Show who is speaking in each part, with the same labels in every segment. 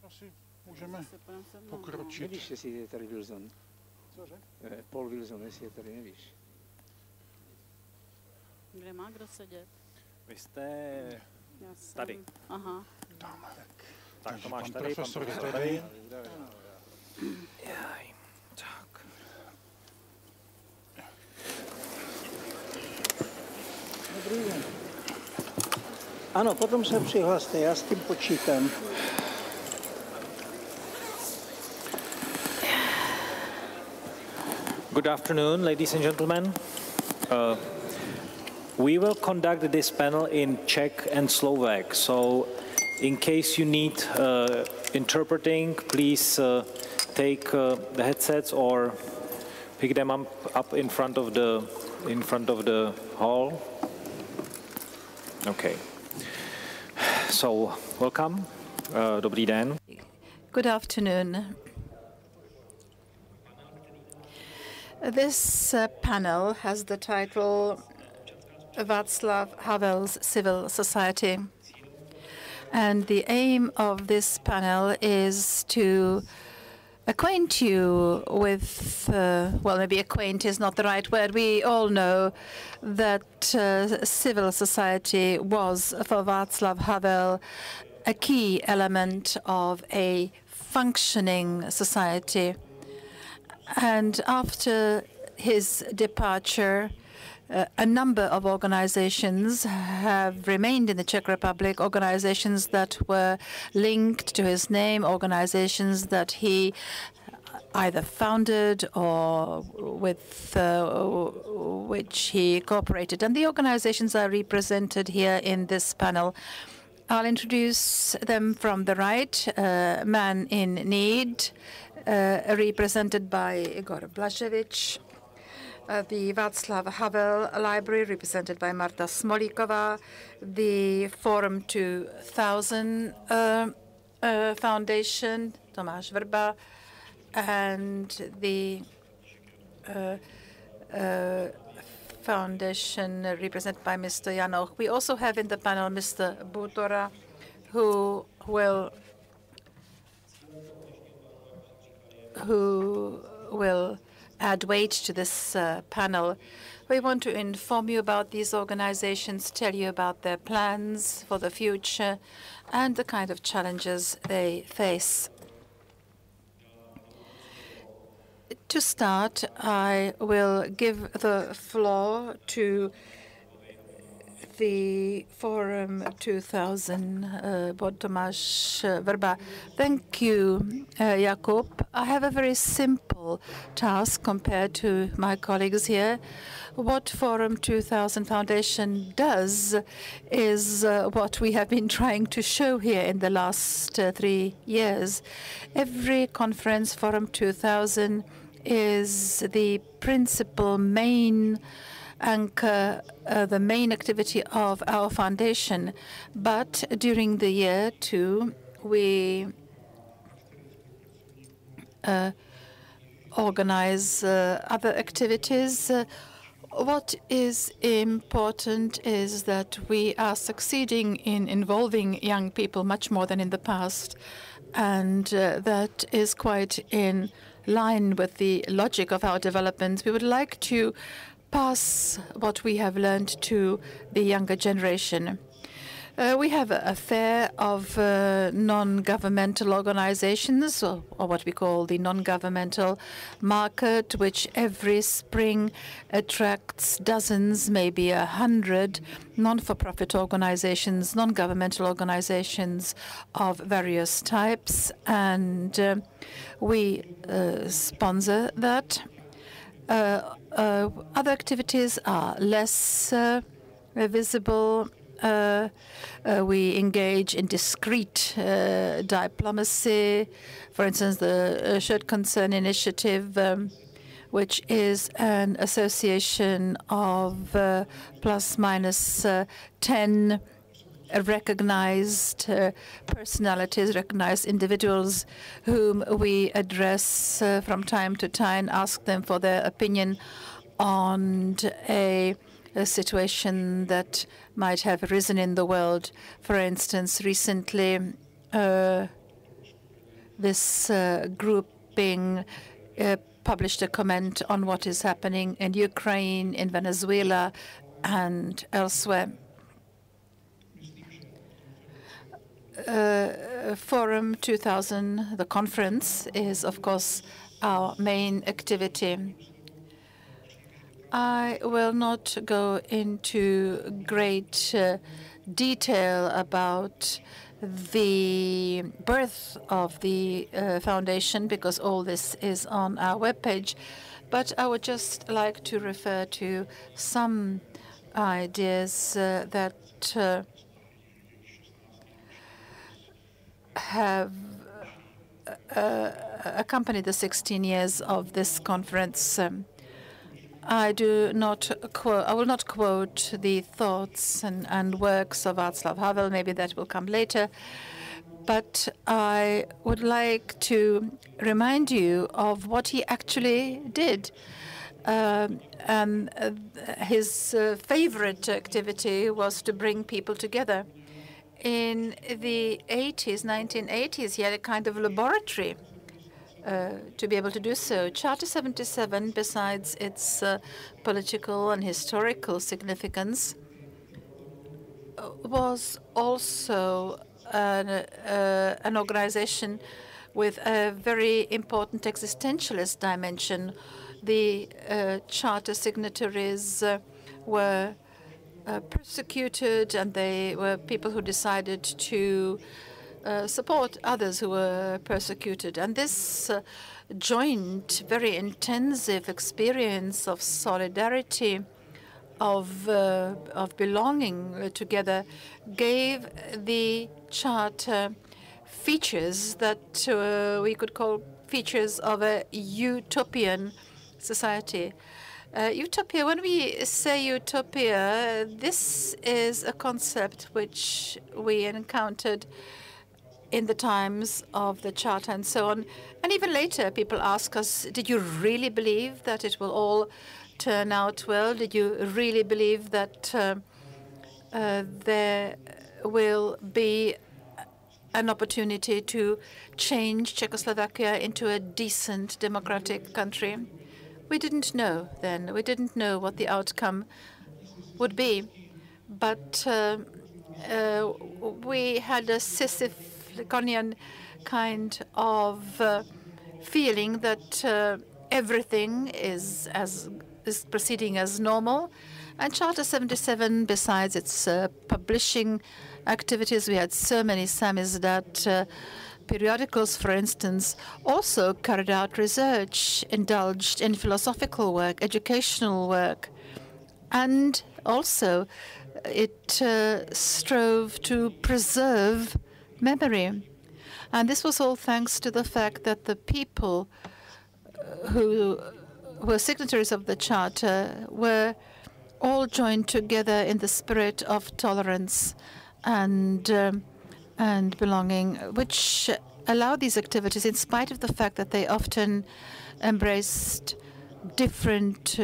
Speaker 1: asi můžeme pokročit.
Speaker 2: Nevíš, jestli je tady Wilson?
Speaker 1: Cože?
Speaker 2: Paul Wilson, jestli je tady, nevíš.
Speaker 3: Kde má kdo sedět?
Speaker 4: Vy jste tady.
Speaker 3: Aha.
Speaker 1: Tamhle.
Speaker 4: Tak Tomáš
Speaker 1: pan
Speaker 4: tady, pan
Speaker 1: profesor je
Speaker 4: profesor
Speaker 1: tady.
Speaker 4: Jaj, tak.
Speaker 2: Dobrý den. Ano, potom se přihlaste, já s tím počítám.
Speaker 4: Good afternoon, ladies and gentlemen. We will conduct this panel in Czech and Slovak, so in case you need interpreting, please take the headsets or pick them up in front of the hall. Okay. So welcome. Dobrý den.
Speaker 5: Good afternoon. This panel has the title Václav Havel's Civil Society. And the aim of this panel is to acquaint you with, well, maybe acquaint is not the right word. We all know that civil society was, for Václav Havel, a key element of a functioning society. And after his departure, a number of organizations have remained in the Czech Republic, organizations that were linked to his name, organizations that he either founded or with which he cooperated. And the organizations are represented here in this panel. I'll introduce them from the right. Man in Need, represented by Igor Blaževič. The Václav Havel Library, represented by Marta Smolíková. The Forum 2000 Foundation, Tomáš Vrba. And the foundation represented by Mr. Janouch. We also have in the panel Mr. Butera, who will add weight to this panel. We want to inform you about these organizations, tell you about their plans for the future, and the kind of challenges they face. To start, I will give the floor to the Forum 2000, Tomáš Vrba. Thank you, Jakub. I have a very simple task compared to my colleagues here. What Forum 2000 Foundation does is what we have been trying to show here in the last 3 years. Every conference, Forum 2000, is the principal main anchor, the main activity of our foundation. But during the year, too, we organize other activities. What is important is that we are succeeding in involving young people much more than in the past. And that is quite in line with the logic of our development. We would like to pass what we have learned to the younger generation. We have a fair of non-governmental organizations, or what we call the non-governmental market, which every spring attracts dozens, maybe 100 non-for-profit organizations, non-governmental organizations of various types, and we sponsor that. Other activities are less visible. We engage in discreet diplomacy. For instance, the Shared Concern Initiative, which is an association of plus minus 10 recognized personalities, recognized individuals whom we address from time to time, ask them for their opinion on a situation that might have arisen in the world. For instance, recently this grouping published a comment on what is happening in Ukraine, in Venezuela, and elsewhere. Forum 2000, the conference, is, of course, our main activity. I will not go into great detail about the birth of the foundation, because all this is on our webpage, but I would just like to refer to some ideas that have accompanied the 16 years of this conference. I will not quote the thoughts and works of Václav Havel. Maybe that will come later. But I would like to remind you of what he actually did. And his favorite activity was to bring people together. In the 1980s, he had a kind of laboratory to be able to do so. Charter 77, besides its political and historical significance, was also an organization with a very important existentialist dimension. The charter signatories were persecuted, and they were people who decided to support others who were persecuted. And this joint, very intensive experience of solidarity, of belonging together, gave the charter features that we could call features of a utopian society. Utopia, when we say utopia, this is a concept which we encountered in the times of the Charter and so on. And even later, people ask us, did you really believe that it will all turn out well? Did you really believe that there will be an opportunity to change Czechoslovakia into a decent democratic country? We didn't know then. We didn't know what the outcome would be. But we had a Sisyphonian kind of feeling that everything is proceeding as normal. And Charter 77, besides its publishing activities, we had so many samizdat periodicals, for instance, also carried out research, indulged in philosophical work, educational work, and also it strove to preserve memory. And this was all thanks to the fact that the people who were signatories of the Charter were all joined together in the spirit of tolerance and belonging, which allowed these activities, in spite of the fact that they often embraced different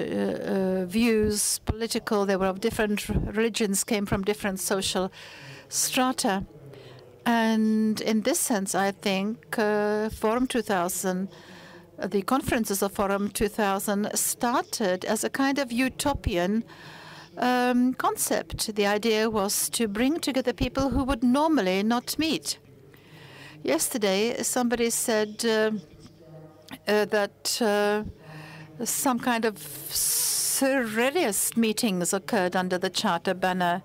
Speaker 5: views, political, they were of different religions, came from different social strata. And in this sense, I think Forum 2000, the conferences of Forum 2000 started as a kind of utopian concept. The idea was to bring together people who would normally not meet. Yesterday, somebody said that some kind of surrealist meetings occurred under the Charter banner.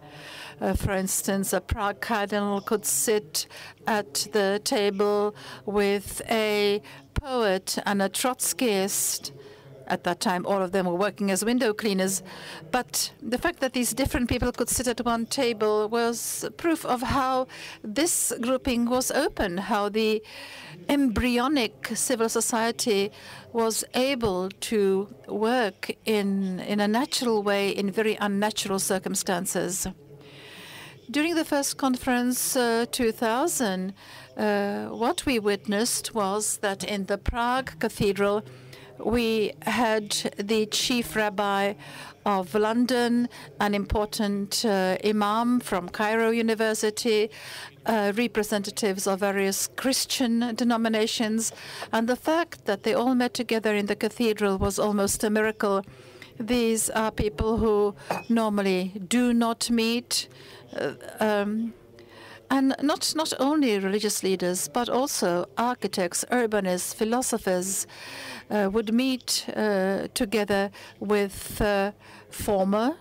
Speaker 5: For instance, a Prague cardinal could sit at the table with a poet and a Trotskyist. At that time, all of them were working as window cleaners. But the fact that these different people could sit at one table was proof of how this grouping was open, how the embryonic civil society was able to work in a natural way in very unnatural circumstances. During the first conference, 2000, what we witnessed was that in the Prague Cathedral, We had the chief rabbi of London, an important imam from Cairo University, representatives of various Christian denominations, and the fact that they all met together in the cathedral was almost a miracle. These are people who normally do not meet, and not only religious leaders, but also architects, urbanists, philosophers would meet together with former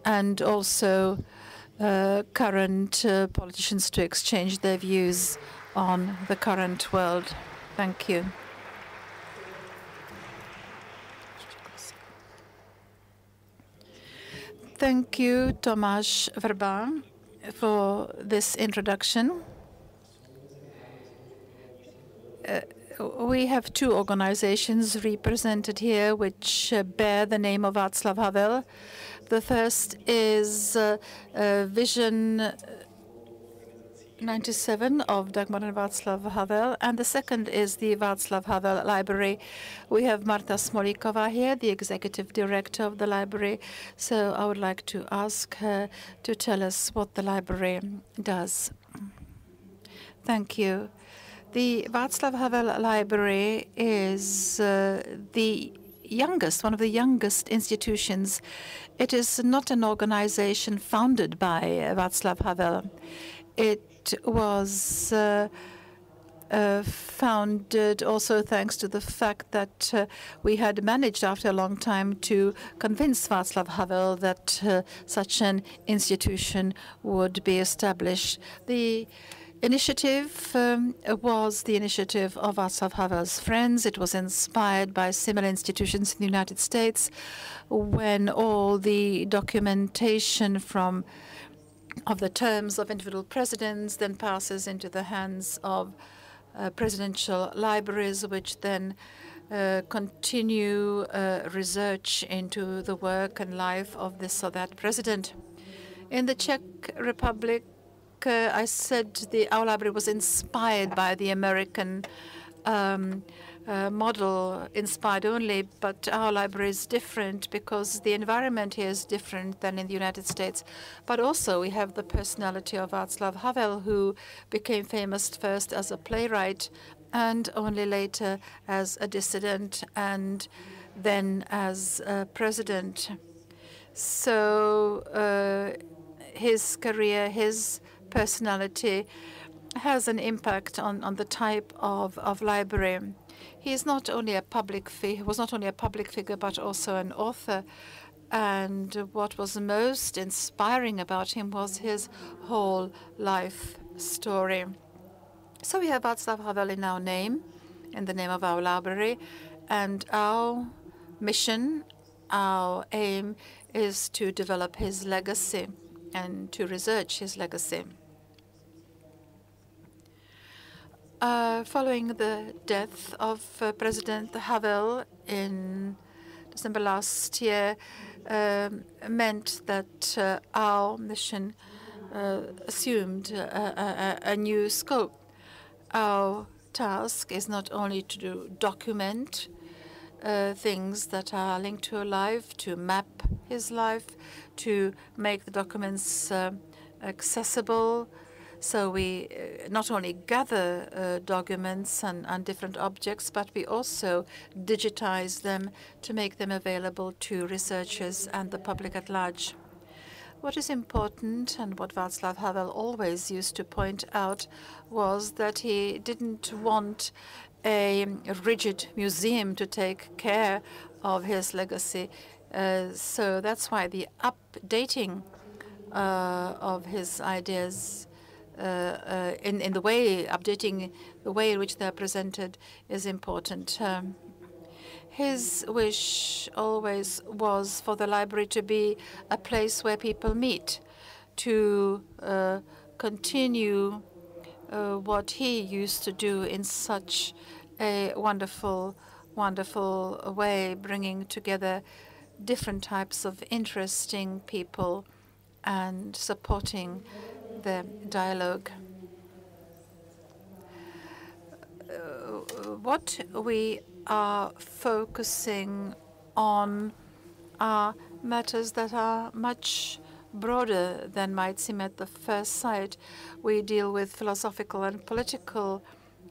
Speaker 5: and also current politicians to exchange their views on the current world. Thank you. Thank you, Tomáš Vrba, for this introduction. We have two organizations represented here which bear the name of Václav Havel. The first is Vision 97 of Dagmar and Václav Havel, and the second is the Václav Havel Library. We have Marta Smolíková here, the executive director of the library, so I would like to ask her to tell us what the library does. Thank you. The Václav Havel Library is the youngest, one of the youngest institutions. It is not an organization founded by Václav Havel. It was founded also thanks to the fact that we had managed after a long time to convince Václav Havel that such an institution would be established. The initiative was the initiative of Václav Havel's friends. It was inspired by similar institutions in the United States when all the documentation of the terms of individual presidents then passes into the hands of presidential libraries, which then continue research into the work and life of this or that president. In the Czech Republic, I said our library was inspired by the American model, inspired only, but our library is different because the environment here is different than in the United States. But also we have the personality of Václav Havel, who became famous first as a playwright and only later as a dissident and then as a president. So his career, his personality has an impact on the type of library. He is not only a public figure, was not only a public figure, but also an author. And what was most inspiring about him was his whole life story. So we have Václav Havel in our name, in the name of our library, and our mission, our aim is to develop his legacy and to research his legacy. Following the death of President Havel in December last year meant that our mission assumed a new scope. Our task is not only to document things that are linked to a life, to map his life, to make the documents accessible. So we not only gather documents and different objects, but we also digitize them to make them available to researchers and the public at large. What is important, and what Václav Havel always used to point out, was that he didn't want a rigid museum to take care of his legacy. So that's why the updating of his ideas in the way, updating the way in which they're presented is important. His wish always was for the library to be a place where people meet, to continue what he used to do in such a wonderful, wonderful way, bringing together different types of interesting people and supporting the dialogue. What we are focusing on matters that are much broader than might seem at the first sight. We deal with philosophical and political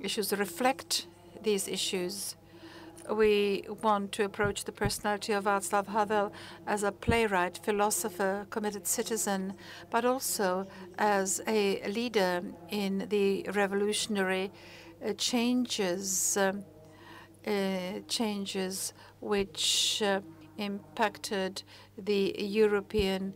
Speaker 5: issues, reflect these issues. We want to approach the personality of Václav Havel as a playwright, philosopher, committed citizen, but also as a leader in the revolutionary changes which impacted the European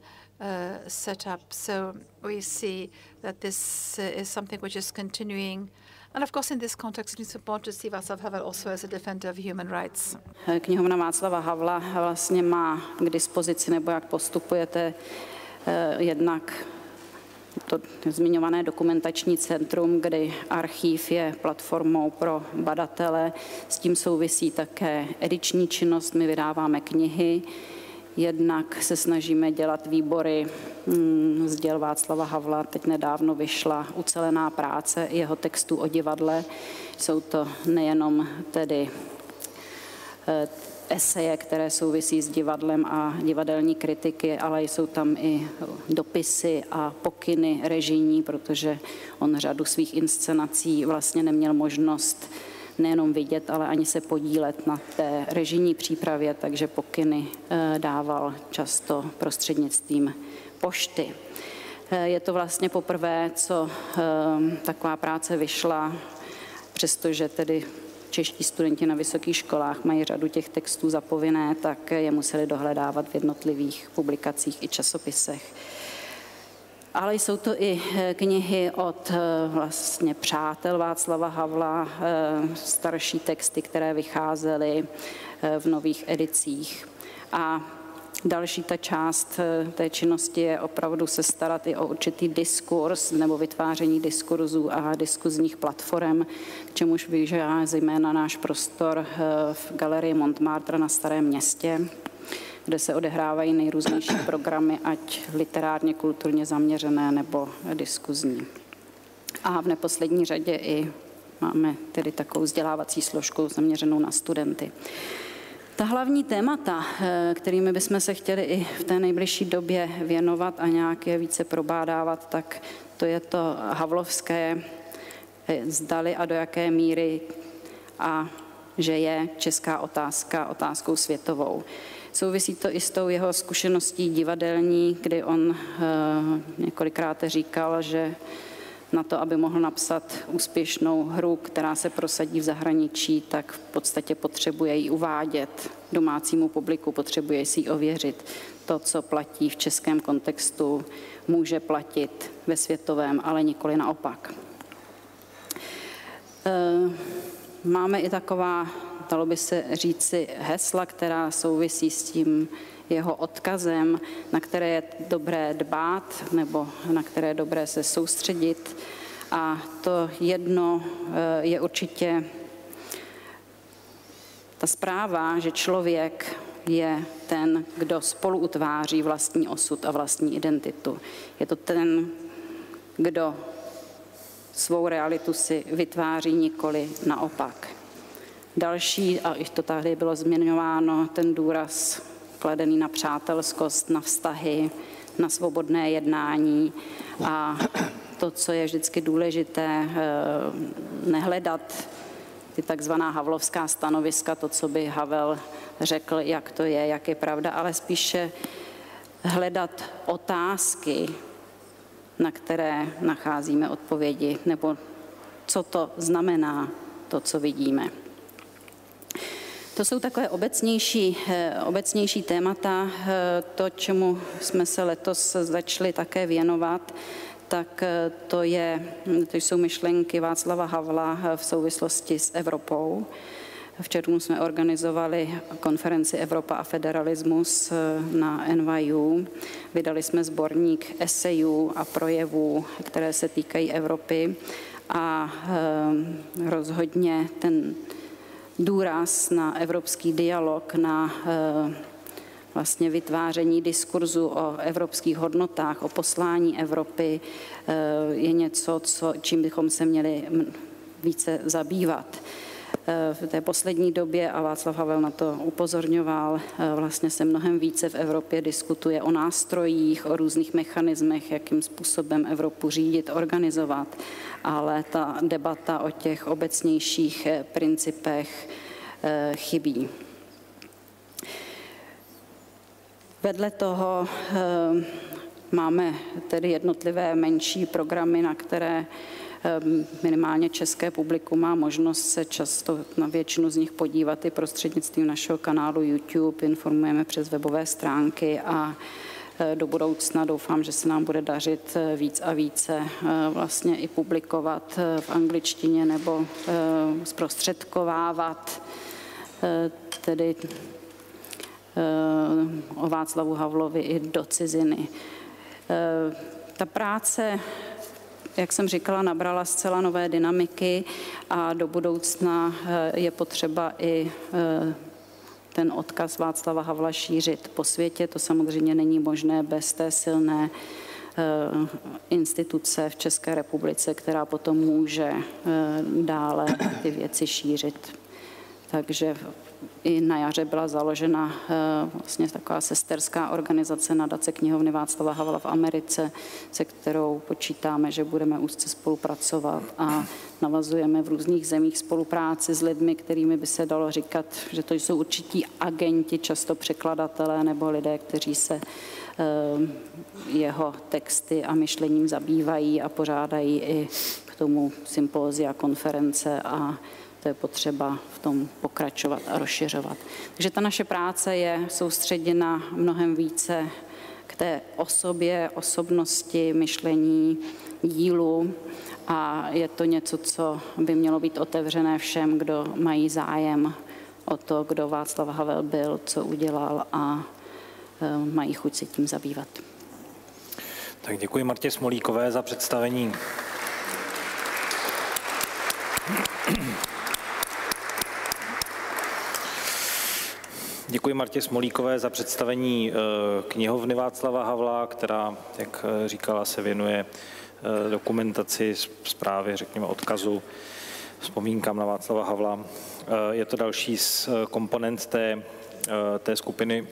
Speaker 5: setup. So we see that this is something which is continuing. And of course, in this context, it's important to see Václav Havel also as a defender of human rights.
Speaker 3: Knihovna Václava Havla vlastně má k dispozici, nebo jak postupujete, jednak to zmiňované dokumentační centrum, kdy archív je platformou pro badatele. S tím souvisí také ediční činnost, my vydáváme knihy. Jednak se snažíme dělat výbory z děl Václava Havla. Teď nedávno vyšla ucelená práce jeho textů o divadle. Jsou to nejenom tedy eseje, které souvisí s divadlem a divadelní kritiky, ale jsou tam i dopisy a pokyny režijní, protože on řadu svých inscenací vlastně neměl možnost nejenom vidět, ale ani se podílet na té režijní přípravě, takže pokyny dával často prostřednictvím pošty. Je to vlastně poprvé, co taková práce vyšla, přestože tedy čeští studenti na vysokých školách mají řadu těch textů za povinné, tak je museli dohledávat v jednotlivých publikacích i časopisech. Ale jsou to i knihy od vlastně přátel Václava Havla, starší texty, které vycházely v nových edicích. A další ta část té činnosti je opravdu se starat i o určitý diskurs nebo vytváření diskurzů a diskuzních platform, k čemuž využívá zejména náš prostor v galerii Montmartre na Starém Městě, kde se odehrávají nejrůznější programy, ať literárně, kulturně zaměřené nebo diskuzní. A v neposlední řadě i máme tedy takovou vzdělávací složku zaměřenou na studenty. Ta hlavní témata, kterými bychom se chtěli i v té nejbližší době věnovat a nějak je více probádávat, tak to je to havlovské, zdali a do jaké míry a že je česká otázka otázkou světovou. Souvisí to i s tou jeho zkušeností divadelní, kdy on několikrát říkal, že na to, aby mohl napsat úspěšnou hru, která se prosadí v zahraničí, tak v podstatě potřebuje ji uvádět domácímu publiku, potřebuje si ji ověřit. To, co platí v českém kontextu, může platit ve světovém, ale nikoli naopak. Máme i taková, dalo by se říci, hesla, která souvisí s tím jeho odkazem, na které je dobré dbát nebo na které je dobré se soustředit. A to jedno je určitě ta zpráva, že člověk je ten, kdo spolu utváří vlastní osud a vlastní identitu. Je to ten, kdo svou realitu si vytváří, nikoli naopak. Další, a i to tady bylo zmiňováno, ten důraz kladený na přátelskost, na vztahy, na svobodné jednání a to, co je vždycky důležité, nehledat ty takzvaná havlovská stanoviska, to, co by Havel řekl, jak to je, jak je pravda, ale spíše hledat otázky, na které nacházíme odpovědi, nebo co to znamená, to, co vidíme. To jsou takové obecnější témata. To, čemu jsme se letos začali také věnovat, tak to jsou myšlenky Václava Havla v souvislosti s Evropou. V červnu jsme organizovali konferenci Evropa a federalismus na NYU. Vydali jsme sborník esejů a projevů, které se týkají Evropy a rozhodně ten důraz na evropský dialog, na vlastně vytváření diskurzu o evropských hodnotách, o poslání Evropy je něco, čím bychom se měli více zabývat. v té poslední době, a Václav Havel na to upozorňoval, vlastně se mnohem více v Evropě diskutuje o nástrojích, o různých mechanismech, jakým způsobem Evropu řídit, organizovat, ale ta debata o těch obecnějších principech chybí. Vedle toho máme tedy jednotlivé menší programy, na které minimálně české publikum má možnost se často na většinu z nich podívat i prostřednictvím našeho kanálu YouTube, informujeme přes webové stránky a do budoucna doufám, že se nám bude dařit víc a více vlastně i publikovat v angličtině nebo zprostředkovávat tedy o Václavu Havlovi i do ciziny. Ta práce, jak jsem říkala, nabrala zcela nové dynamiky a do budoucna je potřeba i ten odkaz Václava Havla šířit po světě. To samozřejmě není možné bez té silné instituce v České republice, která potom může dále ty věci šířit. Takže i na jaře byla založena vlastně taková sesterská organizace nadace knihovny Václava Havla v Americe, se kterou počítáme, že budeme úzce spolupracovat a navazujeme v různých zemích spolupráci s lidmi, kterými by se dalo říkat, že to jsou určití agenti, často překladatelé nebo lidé, kteří se jeho texty a myšlením zabývají a pořádají i k tomu sympózia, konference a to je potřeba v tom pokračovat a rozšiřovat. Takže ta naše práce je soustředěna mnohem více k té osobě, osobnosti, myšlení, dílu a je to něco, co by mělo být otevřené všem, kdo mají zájem o to, kdo Václav Havel byl, co udělal a mají chuť se tím zabývat.
Speaker 4: Tak děkuji Martě Smolíkové za představení. Děkuji Martě Smolíkové za představení knihovny Václava Havla, která, jak říkala, se věnuje dokumentaci, zprávě, řekněme, odkazu, vzpomínkám na Václava Havla. Je to další z komponent té skupiny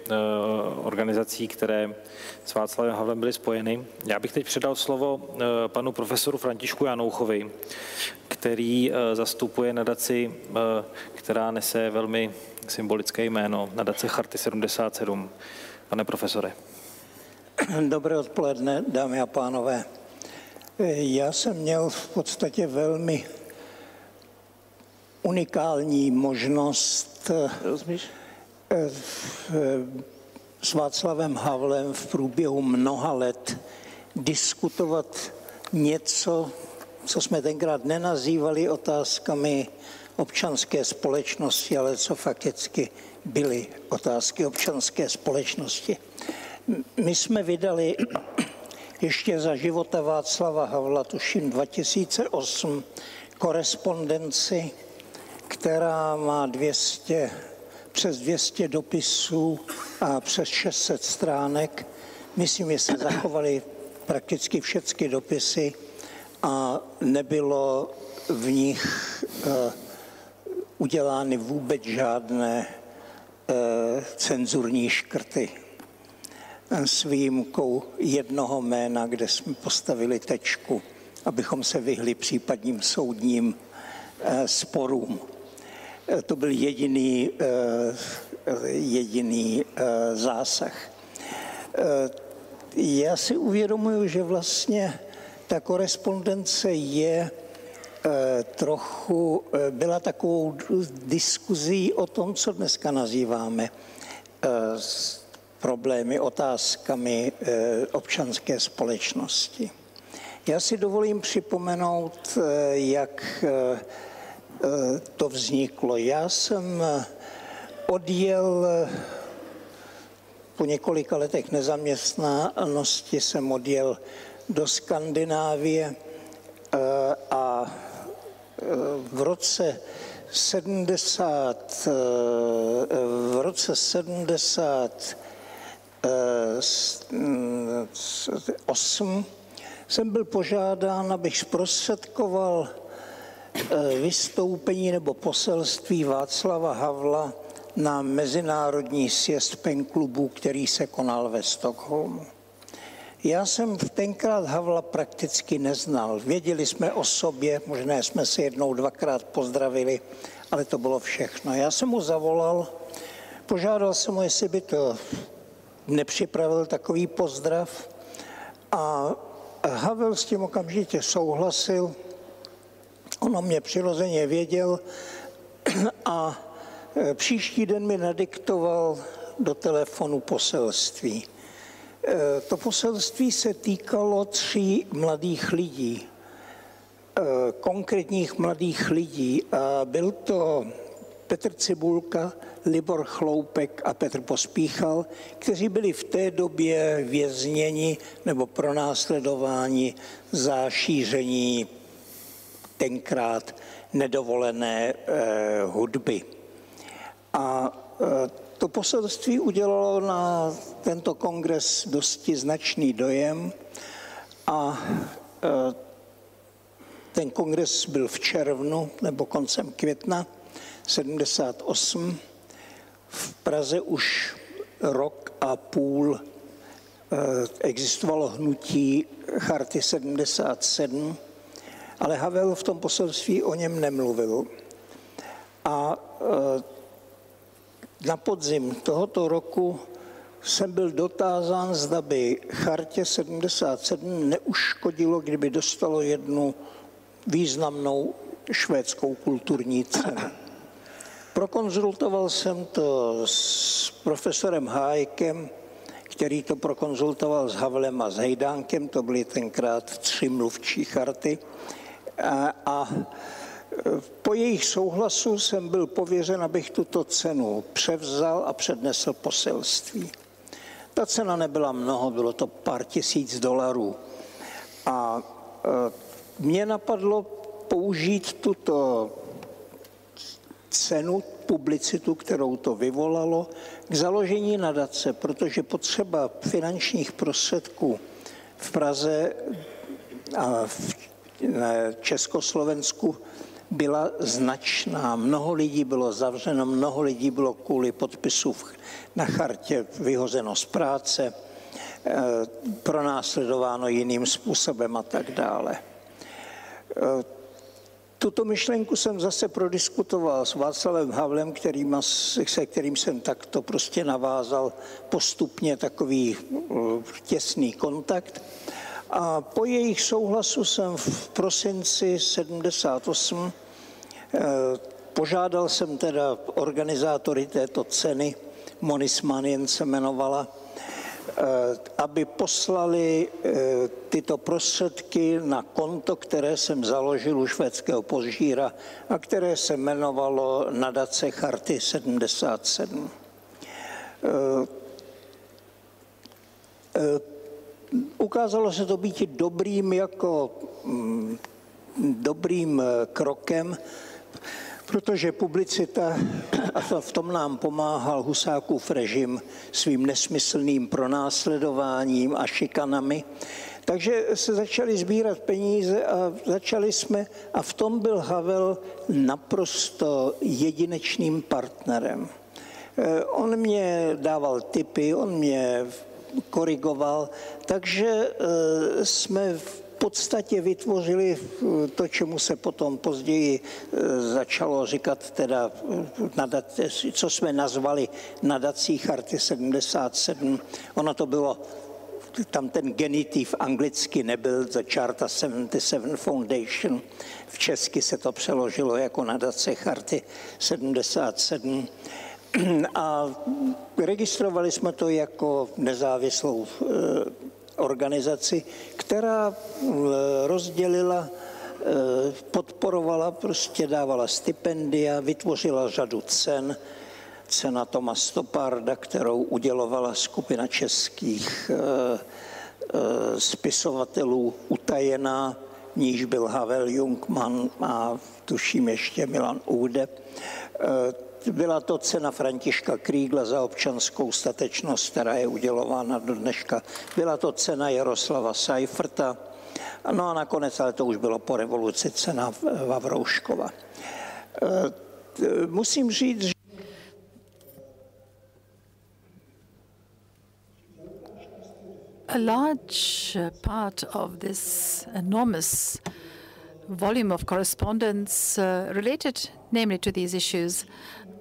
Speaker 4: organizací, které s Václavem Havlem byly spojeny. Já bych teď předal slovo panu profesoru Františku Janouchovi, který zastupuje nadaci, která nese velmi symbolické jméno, nadace Charty 77. Pane profesore.
Speaker 2: Dobré odpoledne, dámy a pánové. Já jsem měl v podstatě velmi unikální možnost s Václavem Havlem v průběhu mnoha let diskutovat něco, co jsme tenkrát nenazývali otázkami občanské společnosti, ale co fakticky byly otázky občanské společnosti. My jsme vydali ještě za života Václava Havla, tuším 2008, korespondenci, která má přes 200 dopisů a přes 600 stránek. Myslím, že se zachovaly prakticky všechny dopisy a nebylo v nich udělány vůbec žádné cenzurní škrty. S výjimkou jednoho jména, kde jsme postavili tečku, abychom se vyhli případným soudním sporům. To byl jediný zásah. Já si uvědomuji, že vlastně ta korespondence byla takovou diskuzí o tom, co dneska nazýváme problémy, otázkami občanské společnosti. Já si dovolím připomenout, jak to vzniklo. Já jsem odjel po několika letech nezaměstnanosti, jsem odjel do Skandinávie a v roce 78 jsem byl požádán, abych zprostředkoval vystoupení nebo poselství Václava Havla na mezinárodní sjezd penklubů, který se konal ve Stockholmu. Já jsem tenkrát Havla prakticky neznal. Věděli jsme o sobě, možná jsme se jednou, dvakrát pozdravili, ale to bylo všechno. Já jsem mu zavolal, požádal jsem ho, jestli by to nepřipravil takový pozdrav, a Havel s tím okamžitě souhlasil. On o mě přirozeně věděl a příští den mi nadiktoval do telefonu poselství. To poselství se týkalo 3 mladých lidí, konkrétních mladých lidí. A byl to Petr Cibulka, Libor Chloupek a Petr Pospíchal, kteří byli v té době vězněni nebo pronásledováni za šíření tenkrát nedovolené hudby. A to poselství udělalo na tento kongres dosti značný dojem a ten kongres byl v červnu nebo koncem května 78. V Praze už rok a půl existovalo hnutí Charty 77, ale Havel v tom poselství o něm nemluvil. A na podzim tohoto roku jsem byl dotázán, zda by Chartě 77 neuškodilo, kdyby dostalo jednu významnou švédskou kulturní cenu. Prokonzultoval jsem to s profesorem Hájkem, který to prokonzultoval s Havlem a s Hejdánkem, to byly tenkrát 3 mluvčí Charty. A po jejich souhlasu jsem byl pověřen, abych tuto cenu převzal a přednesl poselství. Ta cena nebyla mnoho, bylo to pár tisíc $. A mě napadlo použít tuto cenu, publicitu, kterou to vyvolalo, k založení nadace, protože potřeba finančních prostředků v Praze a v Československu byla značná. Mnoho lidí bylo zavřeno, mnoho lidí bylo kvůli podpisu na chartě vyhozeno z práce, pronásledováno jiným způsobem a tak dále. Tuto myšlenku jsem zase prodiskutoval s Václavem Havlem, se kterým jsem takto prostě navázal postupně takový těsný kontakt. A po jejich souhlasu jsem v prosinci 78 požádal jsem teda organizátory této ceny, Monismanien se jmenovala, aby poslali tyto prostředky na konto, které jsem založil u švédského požíra a které se jmenovalo Nadace Charty 77. Ukázalo se to být dobrým krokem, protože publicita, a v tom nám pomáhal Husákův režim svým nesmyslným pronásledováním a šikanami, takže se začaly sbírat peníze a v tom byl Havel naprosto jedinečným partnerem. On mě dával tipy, on mě korigoval, takže jsme v podstatě vytvořili to, čemu se potom později začalo říkat, teda co jsme nazvali nadací Charty 77. Ono to bylo, tam ten genitiv anglicky nebyl, The Charta 77 Foundation. V česky se to přeložilo jako nadace Charty 77. A registrovali jsme to jako nezávislou organizaci, která rozdělila, podporovala, prostě dávala stipendia, vytvořila řadu cen. Cena Toma Stoparda, kterou udělovala skupina českých spisovatelů Utajená, v níž byl Havel, Jungmann a tuším ještě Milan Uhde. Byla to cena Františka Krígla za občanskou statečnost, která je udělována do dneška. Byla to cena Jaroslava Seiferta No a nakonec, ale to už bylo po revoluci, cena Vavrouškova. Musím říct, že
Speaker 5: a large part of this enormous volume of correspondence related namely to these issues.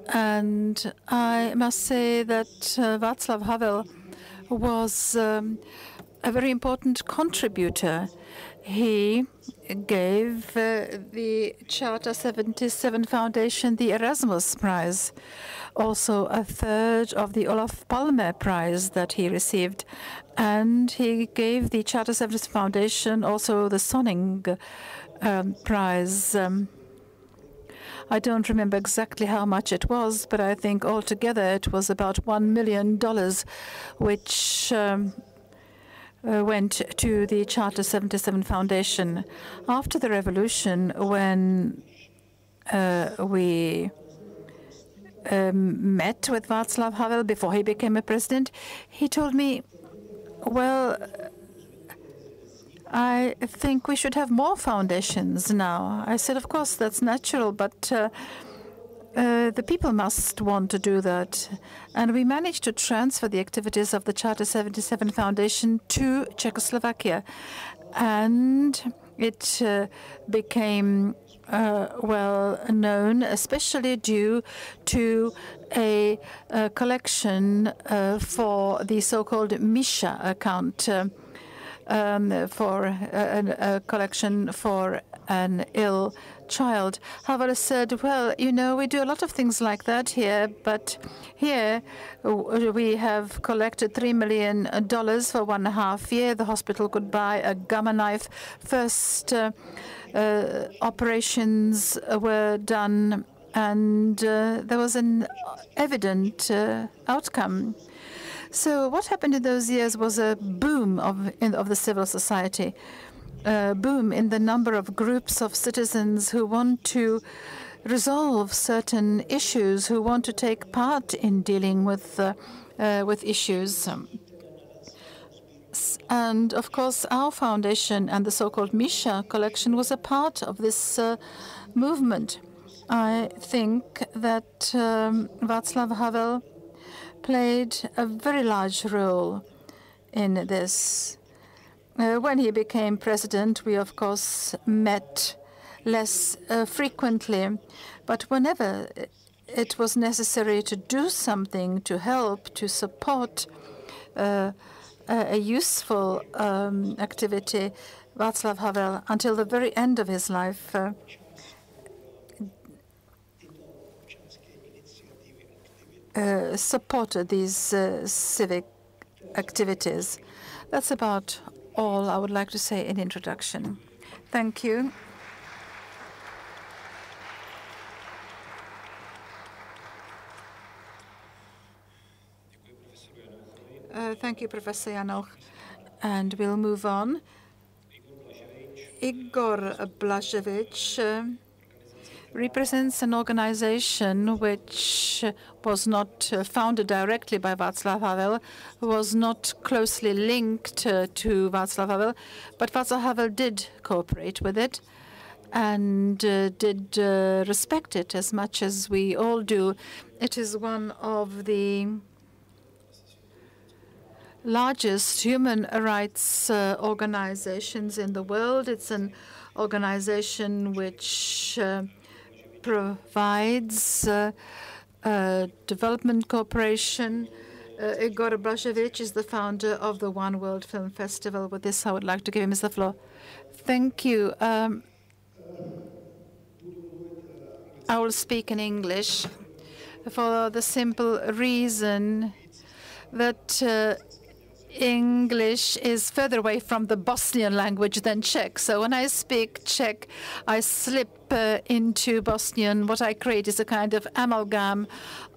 Speaker 5: And I must say that Václav Havel was a very important contributor. He gave the Charter 77 Foundation the Erasmus Prize, also a third of the Olof Palme Prize that he received. And he gave the Charter 77 Foundation also the Sonning Prize. I don't remember exactly how much it was, but I think altogether it was about $1 million, which went to the Charter 77 Foundation. After the revolution, when we met with Václav Havel before he became a president, he told me, well, I think we should have more foundations now. I said, of course, that's natural, but the people must want to do that. And we managed to transfer the activities of the Charter 77 Foundation to Czechoslovakia. And it became well known, especially due to a collection for the so-called Misha account, for a collection for an ill child. Havel said, well, you know, we do a lot of things like that here, but here we have collected $3 million for 1.5 years. The hospital could buy a gamma knife. First operations were done, and there was an evident outcome. So what happened in those years was a boom of the civil society, a boom in the number of groups of citizens who want to resolve certain issues, who want to take part in dealing with issues. And of course, our foundation and the so-called Misha collection was a part of this movement. I think that Václav Havel played a very large role in this. When he became president, we, of course, met less frequently. But whenever it was necessary to do something, to help, to support a useful activity, Václav Havel, until the very end of his life, supported these civic activities. That's about all I would like to say in introduction. Thank you. Thank you, Professor Janouch. And we'll move on. Igor Blaževič represents an organization which was not founded directly by Václav Havel, was not closely linked to Václav Havel, but Václav Havel did cooperate with it and did respect it as much as we all do. It is one of the largest human rights organizations in the world. It's an organization which provides development cooperation. Igor Blaževič is the founder of the One World Film Festival. With this, I would like to give him the floor. Thank you. I will speak in English for the simple reason that English is further away from the Bosnian language than Czech. So when I speak Czech, I slip into Bosnian. What I create is a kind of amalgam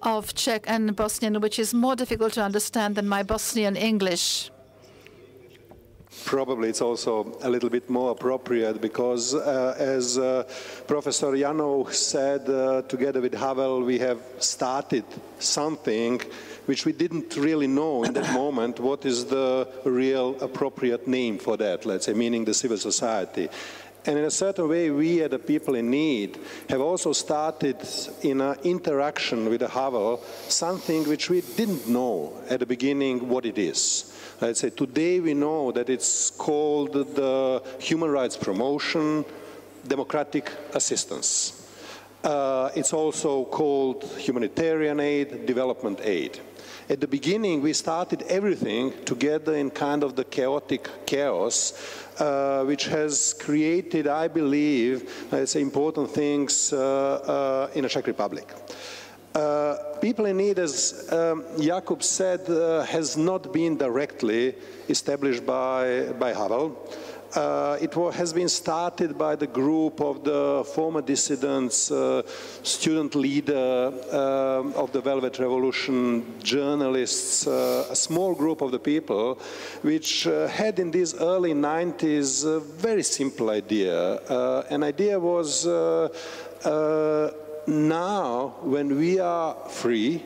Speaker 5: of Czech and Bosnian, which is more difficult to understand than my Bosnian English.
Speaker 6: Probably it's also a little bit more appropriate because, as Professor Janouch said, together with Havel, we have started something which we didn't really know in that moment what is the real appropriate name for that, let's say, meaning the civil society. And in a certain way, we, as the people in need, have also started in an interaction with the Havel something which we didn't know at the beginning what it is. Let's say today we know that it's called the human rights promotion, democratic assistance. It's also called humanitarian aid, development aid. At the beginning, we started everything together in kind of the chaotic chaos, which has created, I believe, let's say, important things in the Czech Republic. People in need, as Jakub said, has not been directly established by Havel. It has been started by the group of the former dissidents, student leader of the Velvet Revolution, journalists, a small group of the people, which had in these early 90s a very simple idea. An idea was now when we are free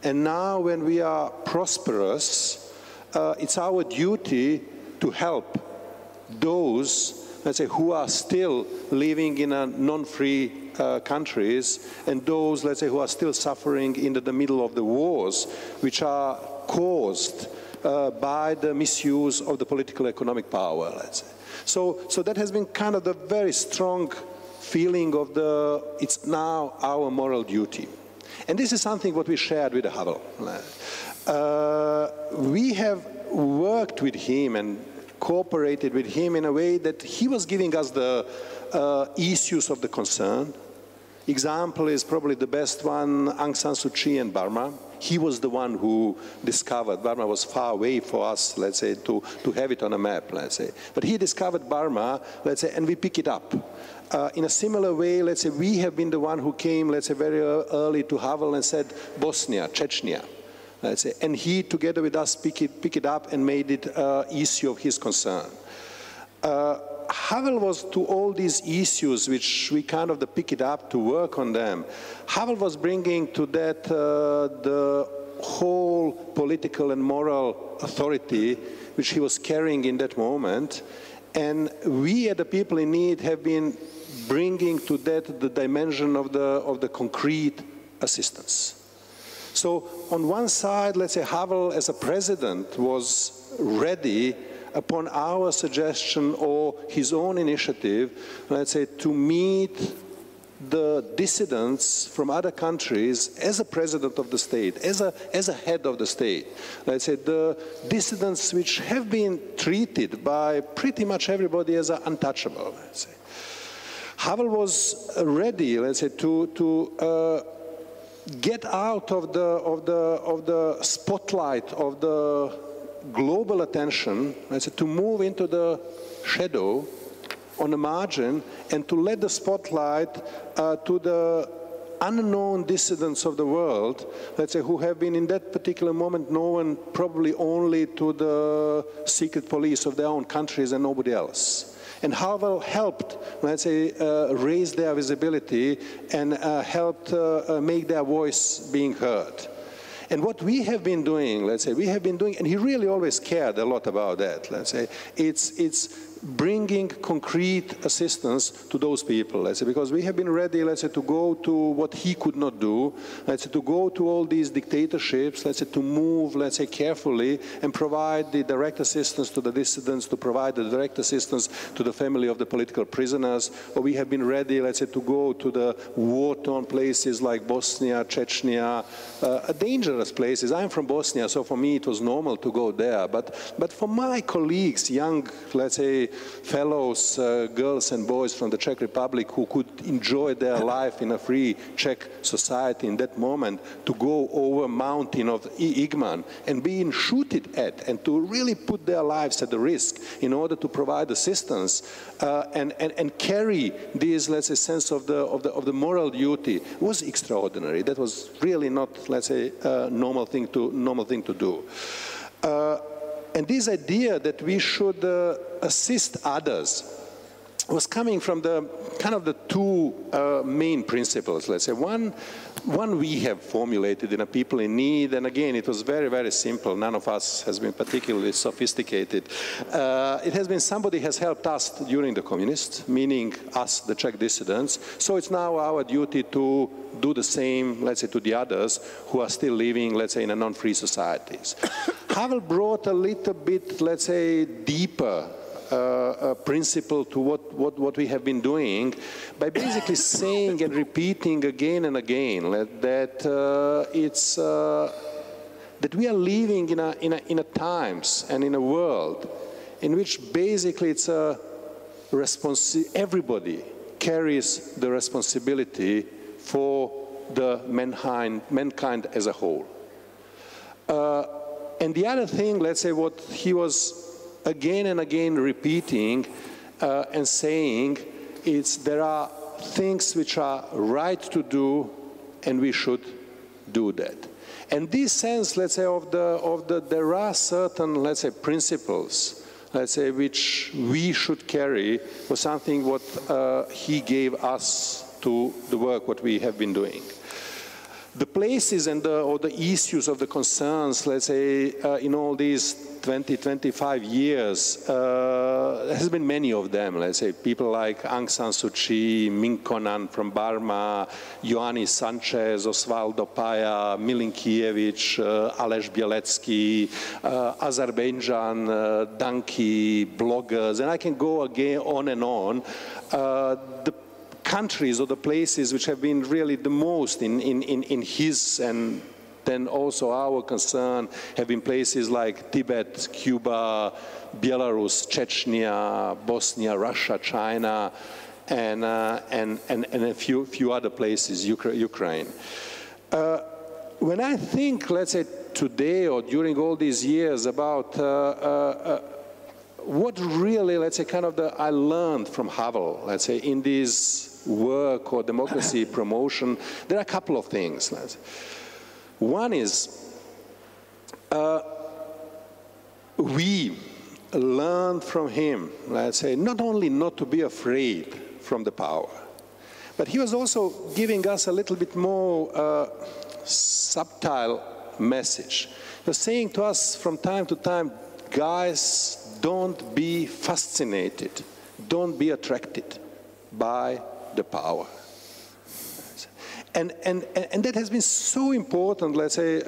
Speaker 6: and now when we are prosperous, it's our duty to help those, let's say, who are still living in a non-free countries and those, let's say, who are still suffering in the middle of the wars, which are caused by the misuse of the political economic power, let's say. So that has been kind of the very strong feeling of it's now our moral duty. And this is something what we shared with Havel. We have worked with him and cooperated with him in a way that he was giving us the issues of the concern. Example is probably the best one, Aung San Suu Kyi and Burma. He was the one who discovered, Burma was far away for us, let's say, to have it on a map, let's say. But he discovered Burma, let's say, and we pick it up. In a similar way, let's say, we have been the one who came, let's say, very early to Havel and said, Bosnia, Chechnya. Let's say, and he, together with us, pick it up and made it an issue of his concern. Havel was to all these issues, which we kind of pick it up to work on them. Havel was bringing to that the whole political and moral authority which he was carrying in that moment. And we, as the people in need, have been bringing to that the dimension of the concrete assistance. So on one side, let's say, Havel as a president was ready upon our suggestion or his own initiative, let's say, to meet the dissidents from other countries as a president of the state, as a head of the state. Let's say the dissidents which have been treated by pretty much everybody as untouchable, let's say. Havel was ready, let's say, to get out of the spotlight of the global attention, let's say, to move into the shadow on the margin and to let the spotlight to the unknown dissidents of the world, let's say, who have been in that particular moment known probably only to the secret police of their own countries and nobody else. And Havel helped, let's say, raise their visibility and helped make their voice being heard. And what we have been doing, let's say, and he really always cared a lot about that, let's say, it's bringing concrete assistance to those people, let's say, because we have been ready, let's say, to go to what he could not do, let's say, to go to all these dictatorships, let's say, to move, let's say, carefully and provide the direct assistance to the dissidents, to provide the direct assistance to the family of the political prisoners, or we have been ready, let's say, to go to the war-torn places like Bosnia, Chechnya, dangerous places. I'm from Bosnia, so for me it was normal to go there, but for my colleagues, young, let's say, fellows, girls and boys from the Czech Republic who could enjoy their life in a free Czech society in that moment, to go over mountain of Igman and being shooted at and to really put their lives at the risk in order to provide assistance and carry this, let's say, sense of the moral duty was extraordinary. That was really not, let's say, a normal thing to do. And this idea that we should assist others was coming from the kind of the two main principles, let's say. One we have formulated in a people in need, and again, it was very, very simple. None of us has been particularly sophisticated. It has been somebody has helped us during the communists, meaning us, the Czech dissidents. So it's now our duty to do the same, let's say, to the others who are still living, let's say, in a non-free societies. Havel brought a little bit, let's say, deeper principle to what we have been doing by basically saying and repeating again and again that that we are living in a times and in a world in which basically it's a everybody carries the responsibility for the mankind as a whole. And the other thing, let's say, what he was again and again repeating and saying, there are things which are right to do, and we should do that. And this sense, let's say, there are certain, let's say, principles, let's say, which we should carry was something what he gave us to the work what we have been doing. The places and or the issues of the concerns, let's say, in all these 20, 25 years, there has been many of them, let's say, people like Aung San Suu Kyi, Min Konan from Burma, Ioannis Sanchez, Osvaldo Paya, Milinkiewicz, Aleš Bělecký, Azerbaijan, Danki, bloggers, and I can go again on and on. The countries or the places which have been really the most in his and then also our concern have been places like Tibet, Cuba, Belarus, Chechnya, Bosnia, Russia, China, and a few other places, Ukraine. When I think, let's say, today or during all these years about what really, let's say, kind of I learned from Havel, let's say, in this work or democracy promotion, there are a couple of things. One is we learned from him, let's say, not only not to be afraid from the power, but he was also giving us a little bit more subtle message. He was saying to us from time to time, guys, don't be fascinated, don't be attracted by the power. And that has been so important, let's say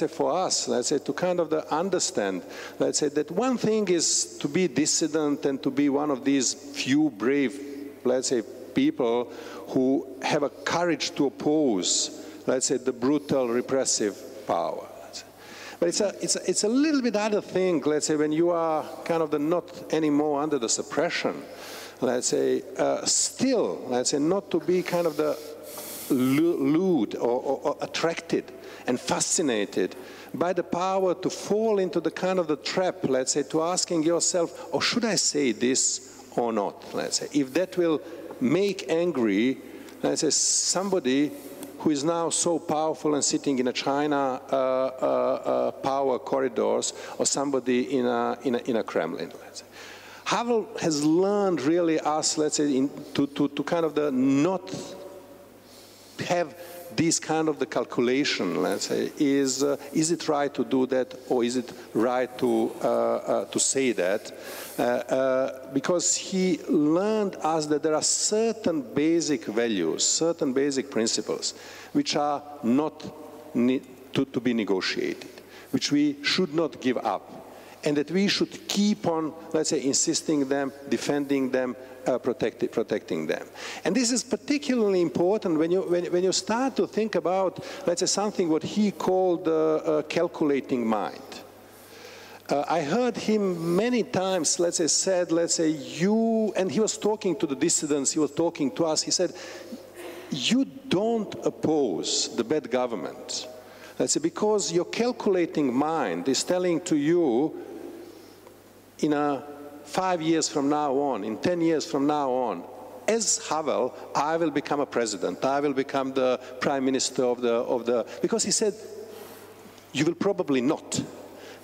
Speaker 6: for us, let's say, to kind of understand, let's say, that one thing is to be dissident and to be one of these few brave, let's say, people who have a courage to oppose, let's say, the brutal repressive power. But it's a little bit other thing, let's say, when you are kind of not anymore under the suppression, let's say, still, let's say, not to be kind of the lured or attracted and fascinated by the power to fall into the kind of the trap, let's say, to asking yourself, oh, should I say this or not, let's say, if that will make angry, let's say, somebody who is now so powerful and sitting in a China power corridors, or somebody in a Kremlin, let's say. Havel has learned really us, let's say, to kind of not have this kind of the calculation, let's say, is it right to do that, or is it right to say that? Because he learned us that there are certain basic values, certain basic principles, which are not to be negotiated, which we should not give up, and that we should keep on, let's say, insisting them, defending them, protecting them. And this is particularly important when you start to think about, let's say, something what he called calculating mind. I heard him many times, let's say, said, let's say, you, and he was talking to the dissidents, he was talking to us, he said, you don't oppose the bad government, let's say, because your calculating mind is telling to you, in 5 years from now on, in 10 years from now on, as Havel, I will become a president, I will become the prime minister of the, because he said, you will probably not.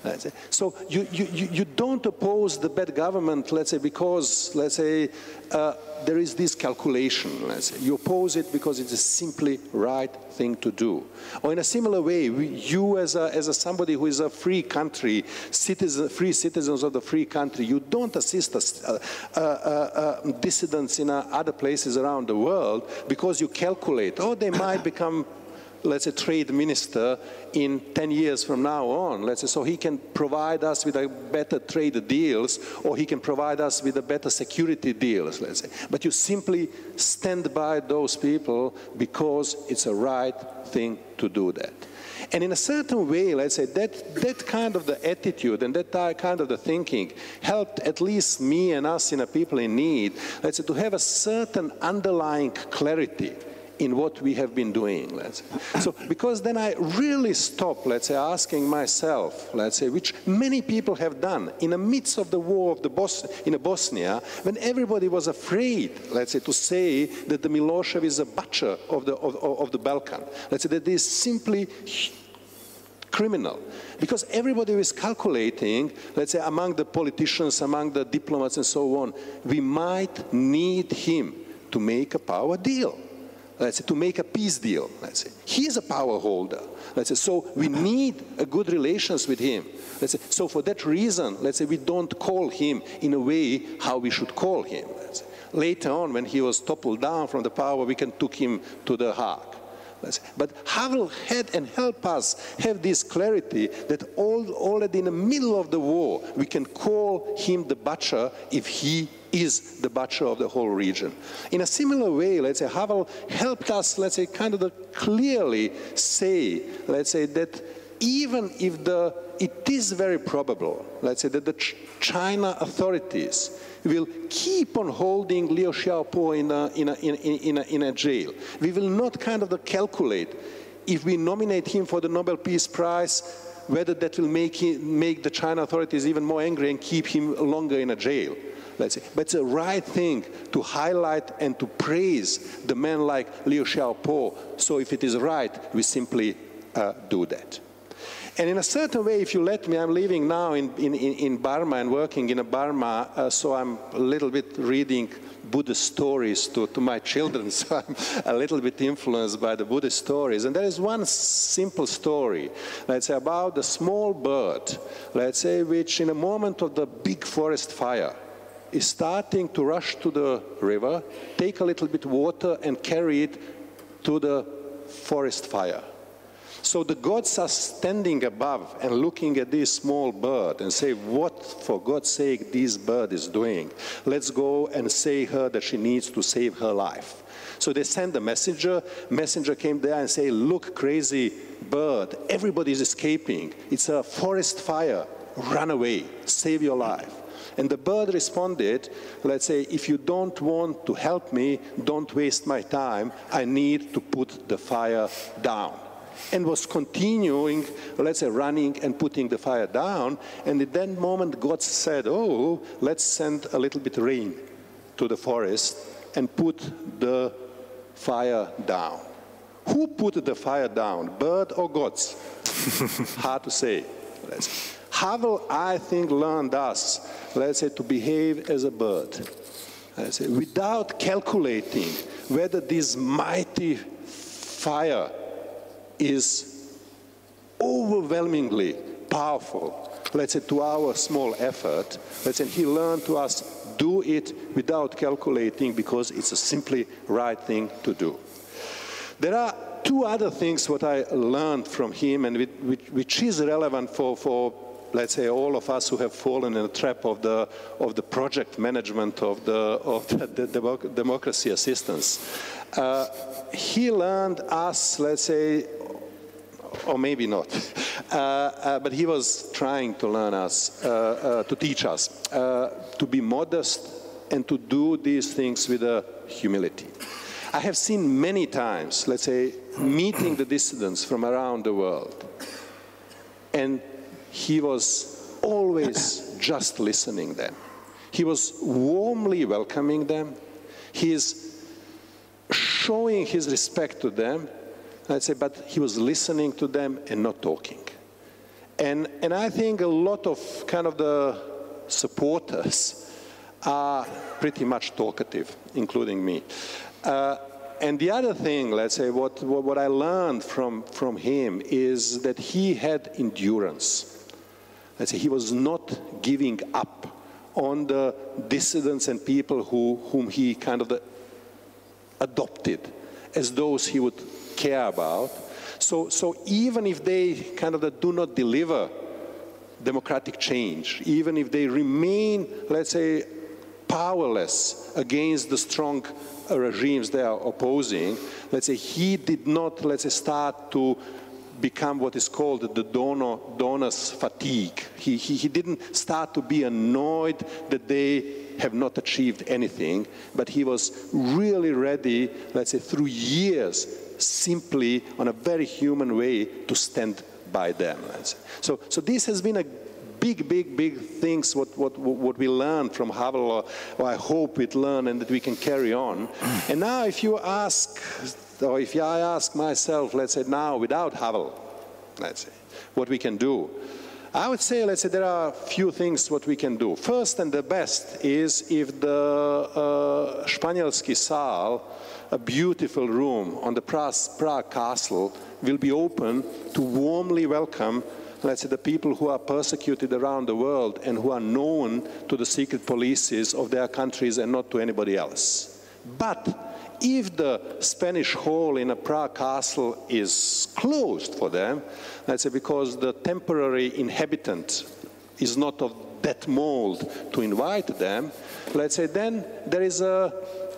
Speaker 6: Let's say. So you don't oppose the bad government, let's say, because, let's say, there is this calculation, let's say. You oppose it because it's a simply right thing to do. Or in a similar way, you as somebody who is a free country, free citizens of the free country, you don't assist dissidents in other places around the world because you calculate, oh, they might become, let's say, trade minister in 10 years from now on, let's say, so he can provide us with a better trade deals, or he can provide us with a better security deals, let's say. But you simply stand by those people because it's a right thing to do that. And in a certain way, let's say, that kind of the attitude and that kind of the thinking helped at least me and us in a people in need, let's say, to have a certain underlying clarity in what we have been doing, let's say. So, because then I really stopped, let's say, asking myself, let's say, which many people have done in the midst of the war of in Bosnia, when everybody was afraid, let's say, to say that the Milošević is a butcher of the Balkan. Let's say that is simply criminal. Because everybody was calculating, let's say, among the politicians, among the diplomats and so on, we might need him to make a power deal. Let's say, to make a peace deal, let's say. He is a power holder, let's say, so we need a good relations with him. Let's say, so for that reason, let's say, we don't call him in a way how we should call him. Let's say. Later on, when he was toppled down from the power, we can took him to the Hague. But Havel had and helped us have this clarity that already in the middle of the war, we can call him the butcher if he is the butcher of the whole region. In a similar way, let's say, Havel helped us, let's say, kind of clearly say, let's say, that even if it is very probable, let's say, that the China authorities will keep on holding Liu Xiaobo in a jail. We will not kind of calculate if we nominate him for the Nobel Peace Prize, whether that will make the China authorities even more angry and keep him longer in a jail. Let's say. But it's a right thing to highlight and to praise the men like Liu Xiaobo. So if it is right, we simply do that. And in a certain way, if you let me, I'm living now in Burma and working in Burma, so I'm a little bit reading Buddhist stories to my children, so I'm a little bit influenced by the Buddhist stories. And there is one simple story, let's say, about the small bird, let's say, which in a moment of the big forest fire is starting to rush to the river, take a little bit of water and carry it to the forest fire. So the gods are standing above and looking at this small bird and say, what, for God's sake, this bird is doing? Let's go and say her that she needs to save her life. So they send a messenger. Messenger came there and say, look, crazy bird, everybody is escaping. It's a forest fire. Run away, save your life. And the bird responded, let's say, if you don't want to help me, don't waste my time. I need to put the fire down. And was continuing, let's say, running and putting the fire down. And at that moment, God said, oh, let's send a little bit of rain to the forest and put the fire down. Who put the fire down, bird or gods? Hard to say. Havel, I think, learned us, let's say, to behave as a bird. Let's say, without calculating whether this mighty fire is overwhelmingly powerful, let's say, to our small effort. Let's say, he learned to us, do it without calculating because it's a simply right thing to do. There are two other things what I learned from him and which is relevant for let's say, all of us who have fallen in the trap of the project management of the democracy assistance. He learned us, let's say, or maybe not, but he was trying to learn us, to teach us, to be modest and to do these things with humility. I have seen many times, let's say, meeting the dissidents from around the world, and he was always just listening them. He was warmly welcoming them. He is showing his respect to them, let's say, but he was listening to them and not talking. And I think a lot of kind of the supporters are pretty much talkative, including me. And the other thing, let's say, what I learned from him is that he had endurance. Let's say he was not giving up on the dissidents and people whom he kind of adopted as those he would care about. So even if they kind of do not deliver democratic change, even if they remain, let's say, powerless against the strong regimes they are opposing, let's say he did not, let's say, start to become what is called the donor's fatigue. He didn't start to be annoyed that they have not achieved anything, but he was really ready, let's say, through years, simply on a very human way to stand by them. So this has been a big things what we learned from Havel, or I hope we learn and that we can carry on. And now if you ask, or if I ask myself, let's say now without Havel, let's say, what we can do, I would say, let's say, there are a few things what we can do. First and the best is if the Španělský sál, a beautiful room on the Prague castle, will be open to warmly welcome, let's say, the people who are persecuted around the world and who are known to the secret polices of their countries and not to anybody else. But if the Spanish hall in a Prague castle is closed for them, let's say, because the temporary inhabitant is not of that mold to invite them, let's say, then there is a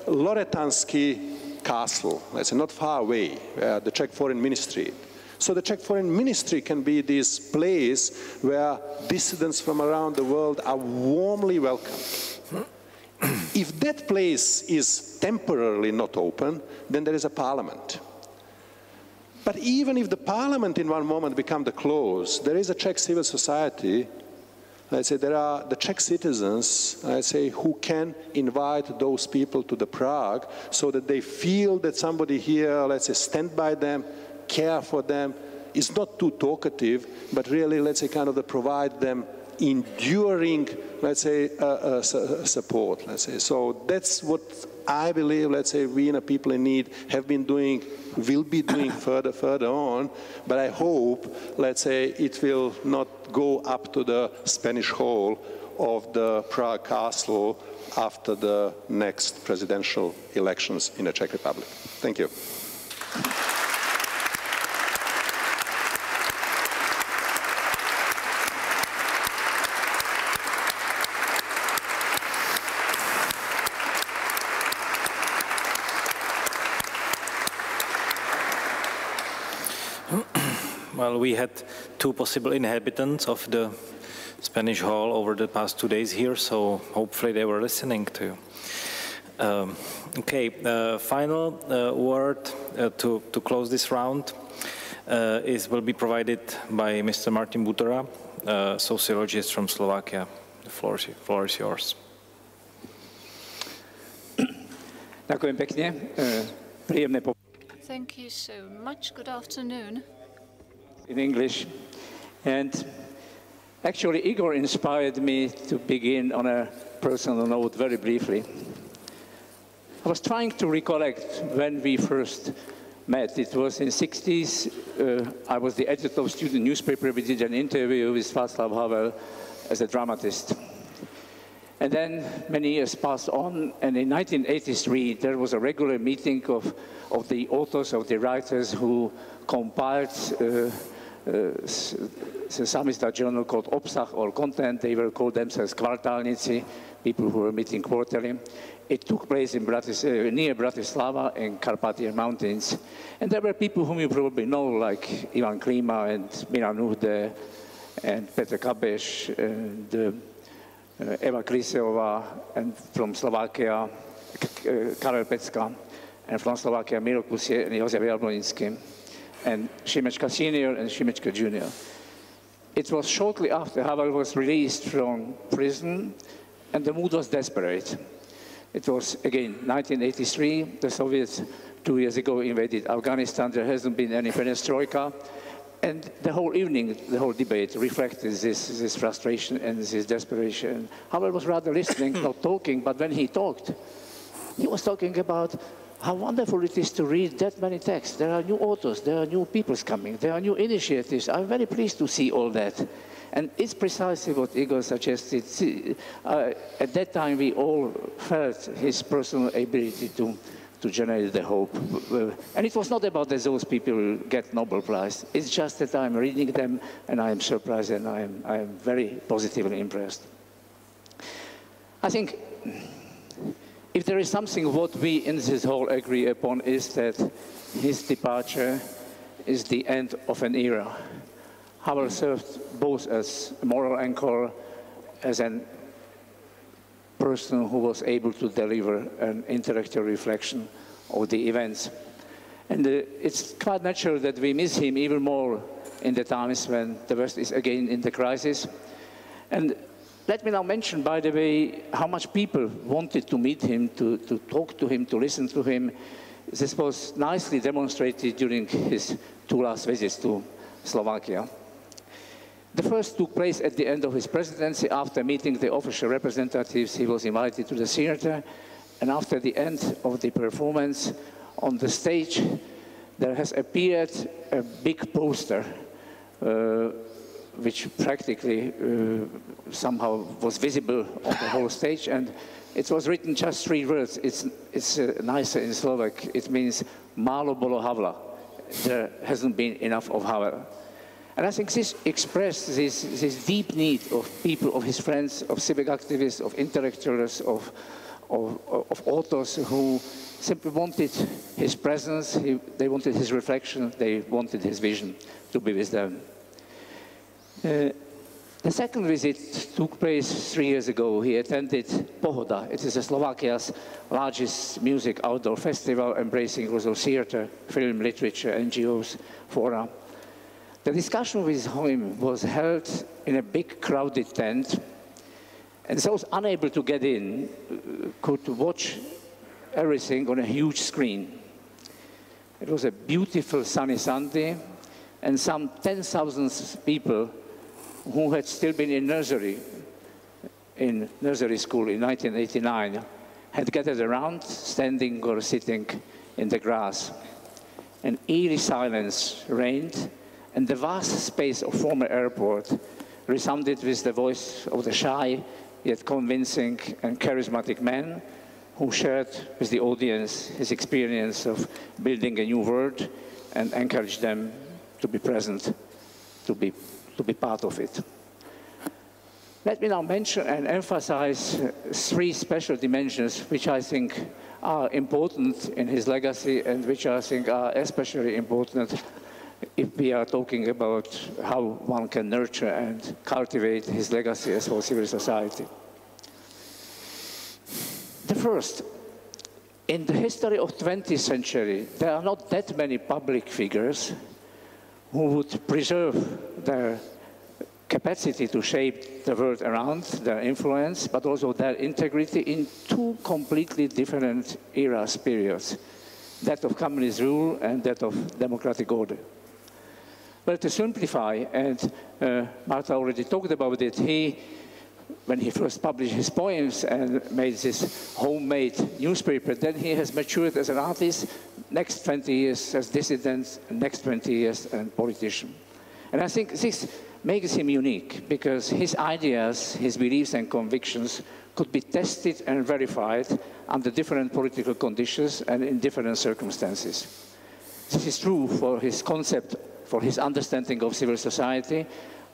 Speaker 6: Loretanský castle, let's say, not far away, the Czech Foreign Ministry. So the Czech Foreign Ministry can be this place where dissidents from around the world are warmly welcomed. If that place is temporarily not open, then there is a parliament. But even if the parliament in one moment becomes closed, there is a Czech civil society. Let's say there are the Czech citizens, let's say, who can invite those people to the Prague so that they feel that somebody here, let's say, stand by them, care for them, is not too talkative, but really, let's say, kind of provide them enduring, let's say, support, let's say. So that's what I believe, let's say, we in a people in need have been doing, will be doing further on, but I hope, let's say, it will not go up to the Spanish hall of the Prague castle after the next presidential elections in the Czech Republic. Thank you.
Speaker 4: Well, we had two possible inhabitants of the Spanish hall over the past 2 days here, so hopefully they were listening to you. Final word to close this round will be provided by Mr. Martin Butera, sociologist from Slovakia. The floor is yours.
Speaker 7: Ďakujem pekne. Príjemné
Speaker 5: Thank you so much. Good afternoon.
Speaker 7: In English. And actually, Igor inspired me to begin on a personal note very briefly. I was trying to recollect when we first met. It was in the 60s. I was the editor of student newspaper. We did an interview with Václav Havel as a dramatist. And then many years passed on, and in 1983 there was a regular meeting of the authors, of the writers who compiled the samizdat journal called Obsah or Content. They were called themselves kvartálnici, people who were meeting quarterly. It took place in near Bratislava in Carpathian Mountains. And there were people whom you probably know, like Ivan Klima and Milan Uhde and Petr Kabeš and Eva Kryseová, and from Slovakia, Karel Pecka, and from Slovakia, Miro Kusie and Jozef Jablonický, and Šimečka Senior and Šimečka Junior. It was shortly after Havel was released from prison, and the mood was desperate. It was, again, 1983. The Soviets 2 years ago invaded Afghanistan. There hasn't been any perestroika. And the whole evening, the whole debate reflected this frustration and this desperation. Havel was rather listening, not talking, but when he talked, he was talking about how wonderful it is to read that many texts. There are new authors, there are new peoples coming, there are new initiatives. I'm very pleased to see all that. And it's precisely what Igor suggested. At that time, we all felt his personal ability to generate the hope. And it was not about that those people get Nobel Prize. It's just that I'm reading them and I am surprised and I am very positively impressed. I think if there is something what we in this hall agree upon is that his departure is the end of an era. Havel served both as a moral anchor, as a person who was able to deliver an intellectual reflection of the events. And it's quite natural that we miss him even more in the times when the West is again in the crisis. And let me now mention, by the way, how much people wanted to meet him, to talk to him, to listen to him. This was nicely demonstrated during his 2 last visits to Slovakia. The first took place at the end of his presidency. After meeting the official representatives, he was invited to the theater. And after the end of the performance, on the stage, there has appeared a big poster, which practically somehow was visible on the whole stage. And it was written just 3 words. It's nicer in Slovak. It means Málo bolo Havla. There hasn't been enough of Havel. And I think this expressed this deep need of people, of his friends, of civic activists, of intellectuals, of authors who simply wanted his presence, they wanted his reflection, they wanted his vision to be with them. The second visit took place 3 years ago. He attended Pohoda. It is Slovakia's largest music outdoor festival, embracing also theater, film, literature, NGOs, fora. The discussion with him was held in a big crowded tent, and those unable to get in could watch everything on a huge screen. It was a beautiful sunny Sunday, and some 10,000 people who had still been in nursery school in 1989 had gathered around, standing or sitting in the grass. An eerie silence reigned, and the vast space of former airport resounded with the voice of the shy, yet convincing and charismatic man who shared with the audience his experience of building a new world and encouraged them to be present, to be part of it. Let me now mention and emphasize 3 special dimensions which I think are important in his legacy and which I think are especially important if we are talking about how one can nurture and cultivate his legacy as for civil society. The first, in the history of 20th century, there are not that many public figures who would preserve their capacity to shape the world around, their influence, but also their integrity in 2 completely different eras, periods, that of communist rule and that of democratic order. Well, to simplify, and Marta already talked about it, when he first published his poems and made this homemade newspaper, then he has matured as an artist, next 20 years as dissident, next 20 years as politician. And I think this makes him unique, because his ideas, his beliefs and convictions could be tested and verified under different political conditions and in different circumstances. This is true for his concept, for his understanding of civil society,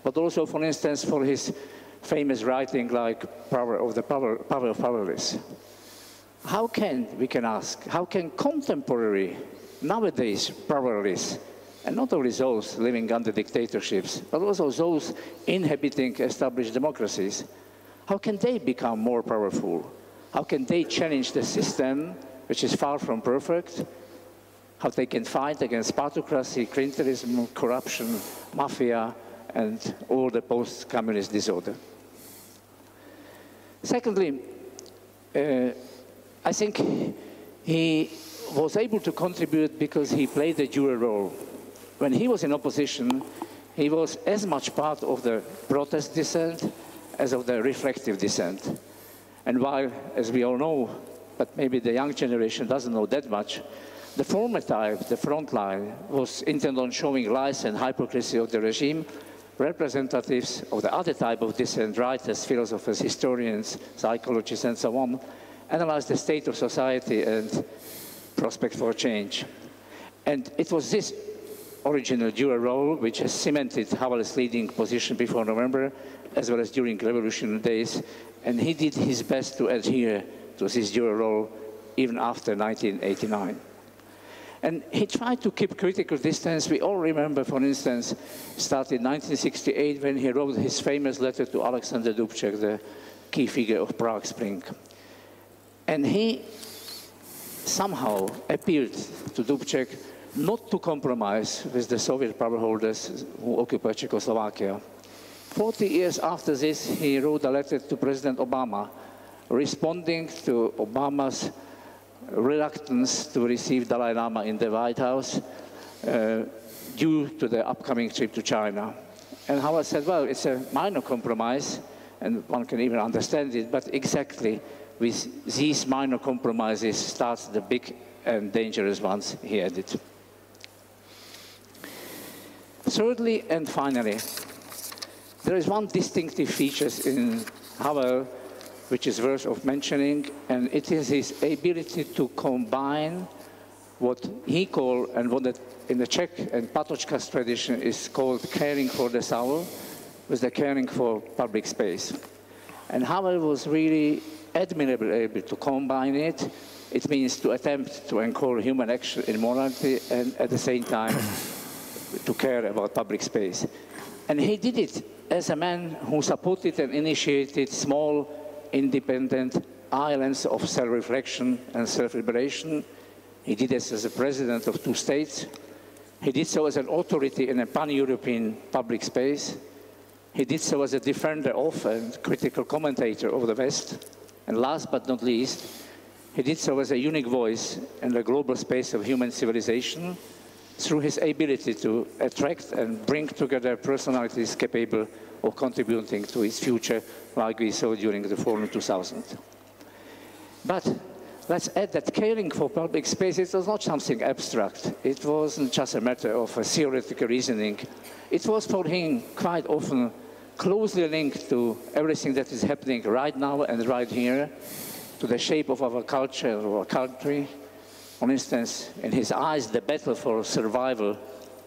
Speaker 7: but also, for instance, for his famous writing like Power of Powerless. How can, we can ask, how can contemporary, nowadays powerless, and not only those living under dictatorships, but also those inhabiting established democracies, how can they become more powerful? How can they challenge the system, which is far from perfect? How they can fight against autocracy, clientelism, corruption, mafia, and all the post-communist disorder. Secondly, I think he was able to contribute because he played a dual role. when he was in opposition, he was as much part of the protest dissent as of the reflective dissent. And while, as we all know, but maybe the young generation doesn't know that much, the former type, the front line, was intent on showing lies and hypocrisy of the regime. Representatives of the other type of dissent, writers, philosophers, historians, psychologists, and so on, analyzed the state of society and prospect for change. And it was this original dual role which has cemented Havel's leading position before November, as well as during revolutionary days, and he did his best to adhere to this dual role even after 1989. And he tried to keep critical distance. We all remember, for instance, started in 1968 when he wrote his famous letter to Alexander Dubček, the key figure of Prague Spring. And he somehow appealed to Dubček not to compromise with the Soviet power holders who occupied Czechoslovakia. 40 years after this, he wrote a letter to President Obama, responding to Obama's reluctance to receive Dalai Lama in the White House due to the upcoming trip to China. And Havel said, well, it's a minor compromise, and one can even understand it, but exactly with these minor compromises starts the big and dangerous ones, he added. Thirdly and finally, there is one distinctive feature in Havel which is worth of mentioning, and it is his ability to combine what he called, and what in the Czech and Patočka's tradition is called caring for the soul, with the caring for public space. And Havel was really admirably able to combine it. It means to attempt to anchor human action in morality and at the same time to care about public space. And he did it as a man who supported and initiated small, independent islands of self-reflection and self-liberation. He did this as a president of 2 states. He did so as an authority in a pan-European public space. He did so as a defender of and critical commentator of the West. And last but not least, he did so as a unique voice in the global space of human civilization through his ability to attract and bring together personalities capable of contributing to its future, like we saw during the Forum 2000. But let's add that caring for public spaces was not something abstract. It wasn't just a matter of a theoretical reasoning. It was for him quite often closely linked to everything that is happening right now and right here, to the shape of our culture or our country. For instance, in his eyes, the battle for survival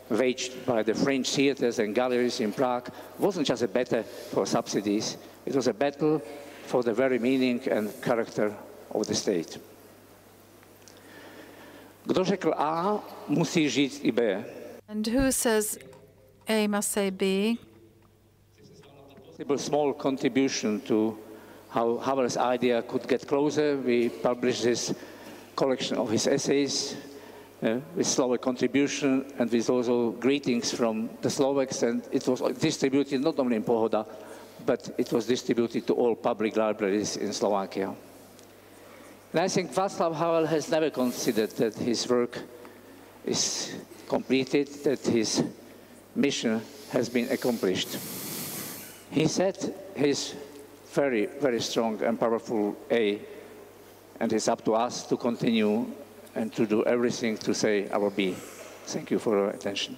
Speaker 7: waged by the French theaters and galleries in Prague wasn't just a battle for subsidies. It was a battle for the very meaning and character of the state. Kdo řekl A, musí říct i B.
Speaker 5: And who says A must say B?
Speaker 7: A small contribution to how Havel's idea could get closer. We published this collection of his essays with Slovak contribution and with also greetings from the Slovaks, and it was distributed not only in Pohoda, but it was distributed to all public libraries in Slovakia. And I think Václav Havel has never considered that his work is completed, that his mission has been accomplished. He said his very, very strong and powerful A, and it's up to us to continue and to do everything to say our B. Thank you for your attention.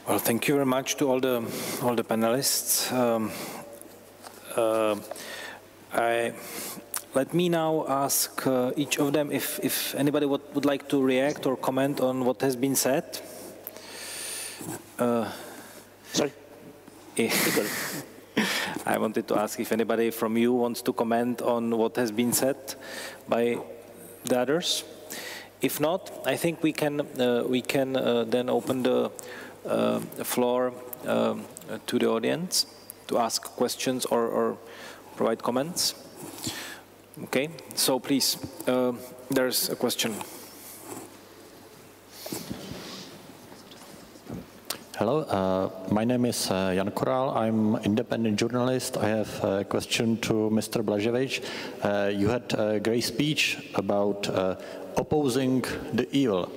Speaker 4: Well, thank you very much to all the panelists. Let me now ask each of them if anybody would like to react or comment on what has been said.
Speaker 7: Sorry?
Speaker 4: Igor. I wanted to ask if anybody from you wants to comment on what has been said by the others. If not, I think we can then open the floor to the audience to ask questions or provide comments. Okay, so please, there's a question.
Speaker 8: Hello, my name is Jan Koral. I'm an independent journalist. I have a question to Mr. Blaževič. You had a great speech about opposing the evil.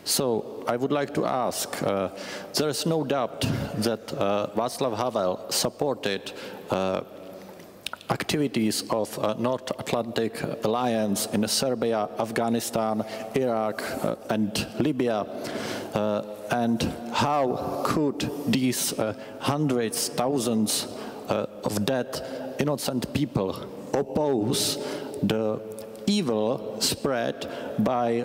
Speaker 8: So I would like to ask, there is no doubt that Václav Havel supported activities of North Atlantic Alliance in Serbia, Afghanistan, Iraq, and Libya. And how could these hundreds, thousands of dead innocent people oppose the evil spread by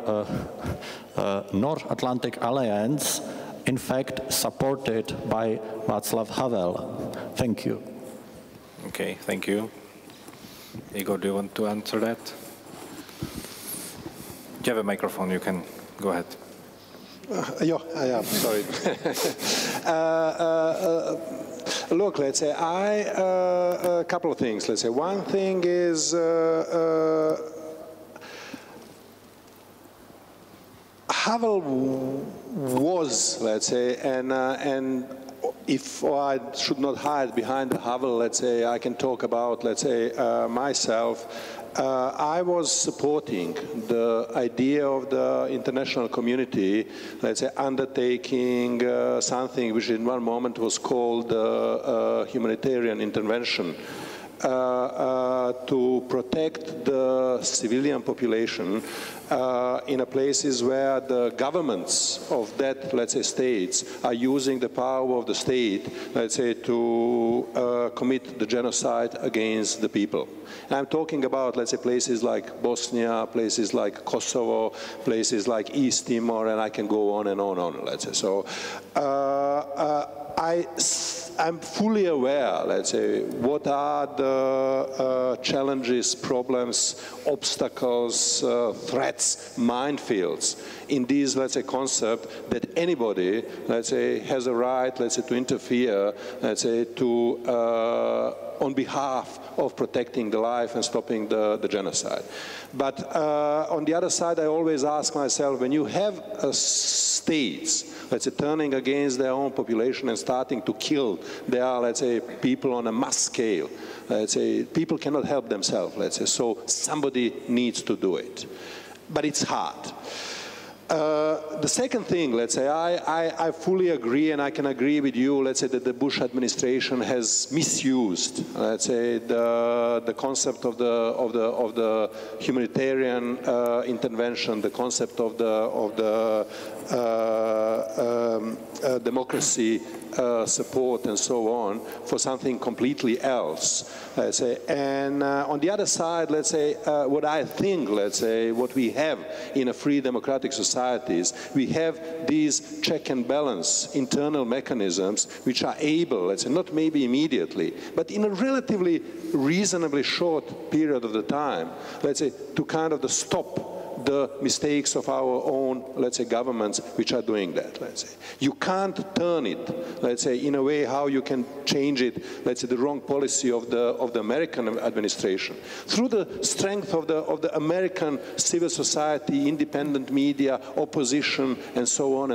Speaker 8: North Atlantic Alliance, in fact supported by Václav Havel? Thank you.
Speaker 4: Okay, thank you. Igor, do you want to answer that? You have a microphone, you can go ahead.
Speaker 6: Yeah, sorry. Look, let's say a couple of things. Let's say one thing is Havel was, let's say, and if I should not hide behind the Havel, let's say, I can talk about, let's say, myself. I was supporting the idea of the international community, let's say, undertaking something which in one moment was called humanitarian intervention to protect the civilian population in places where the governments of that, let's say, states are using the power of the state, let's say, to commit the genocide against the people. And I'm talking about, let's say, places like Bosnia, places like Kosovo, places like East Timor, and I can go on and on, let's say. So I'm fully aware, let's say, what are the challenges, problems, obstacles, threats, minefields in these, let's say, concept that anybody, let's say, has a right, let's say, to interfere, let's say, to on behalf of protecting the life and stopping the genocide. But on the other side, I always ask myself, when you have states, let's say, turning against their own population and starting to kill their, let's say, people on a mass scale, let's say, people cannot help themselves, let's say, so somebody needs to do it. But it's hard. The second thing, let's say, I fully agree, and I can agree with you, let's say, that the Bush administration has misused, let's say, the concept of the humanitarian intervention, the concept of the democracy support and so on for something completely else, let's say. And on the other side, let's say, what I think, let's say, what we have in a free democratic societies, we have these check and balance internal mechanisms which are able, let's say, not maybe immediately, but in a relatively reasonably short period of the time, let's say, to kind of stop the mistakes of our own, let's say, governments which are doing that, let's say. You can't turn it, let's say, in a way how you can change it, let's say, the wrong policy of the American administration. Through the strength of the American civil society, independent media, opposition, and so on,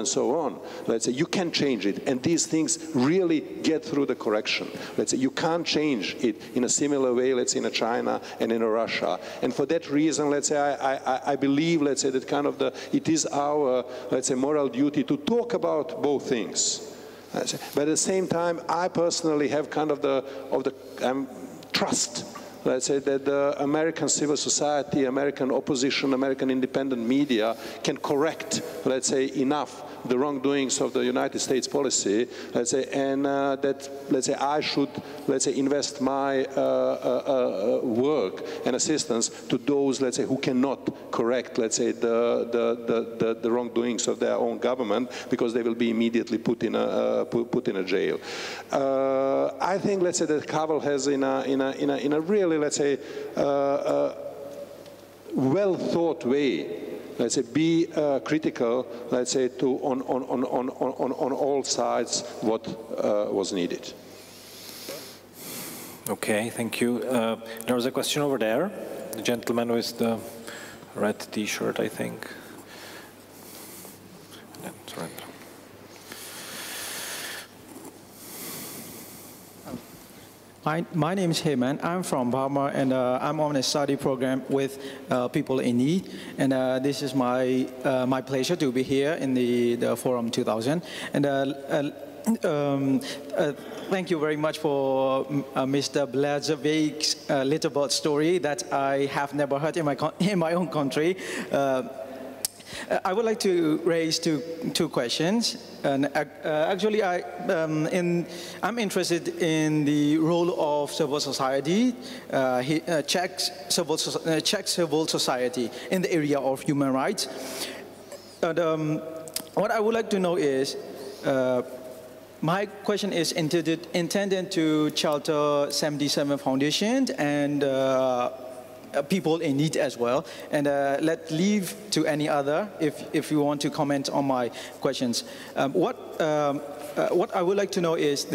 Speaker 6: let's say, you can change it. And these things really get through the correction. Let's say, you can't change it in a similar way, let's say, in a China and in a Russia. And for that reason, let's say, I believe, let's say, that kind of it is our, let's say, moral duty to talk about both things. But at the same time, I personally have kind of the trust, let's say, that the American civil society, American opposition, American independent media can correct, let's say, enough the wrongdoings of the United States policy, let's say, and that, let's say, I should, let's say, invest my work and assistance to those, let's say, who cannot correct, let's say, the wrongdoings of their own government, because they will be immediately put in a jail. I think, let's say, that Havel has in a really, let's say, well thought way, let's say, be critical, let's say, to on all sides what was needed.
Speaker 4: Okay, thank you. There was a question over there. The gentleman with the red T-shirt, I think. That's right.
Speaker 9: My name is Heyman. I'm from Burma, and I'm on a study program with people in need. And this is my my pleasure to be here in the Forum 2000. And thank you very much for Mr. Blaževič's little bird story that I have never heard in my own country. I would like to raise two questions. And actually, I'm interested in the role of civil society, Czech civil society in the area of human rights. And, what I would like to know is, my question is intended to Charter 77 Foundation and people in need as well, and let leave to any other if you want to comment on my questions. What I would like to know is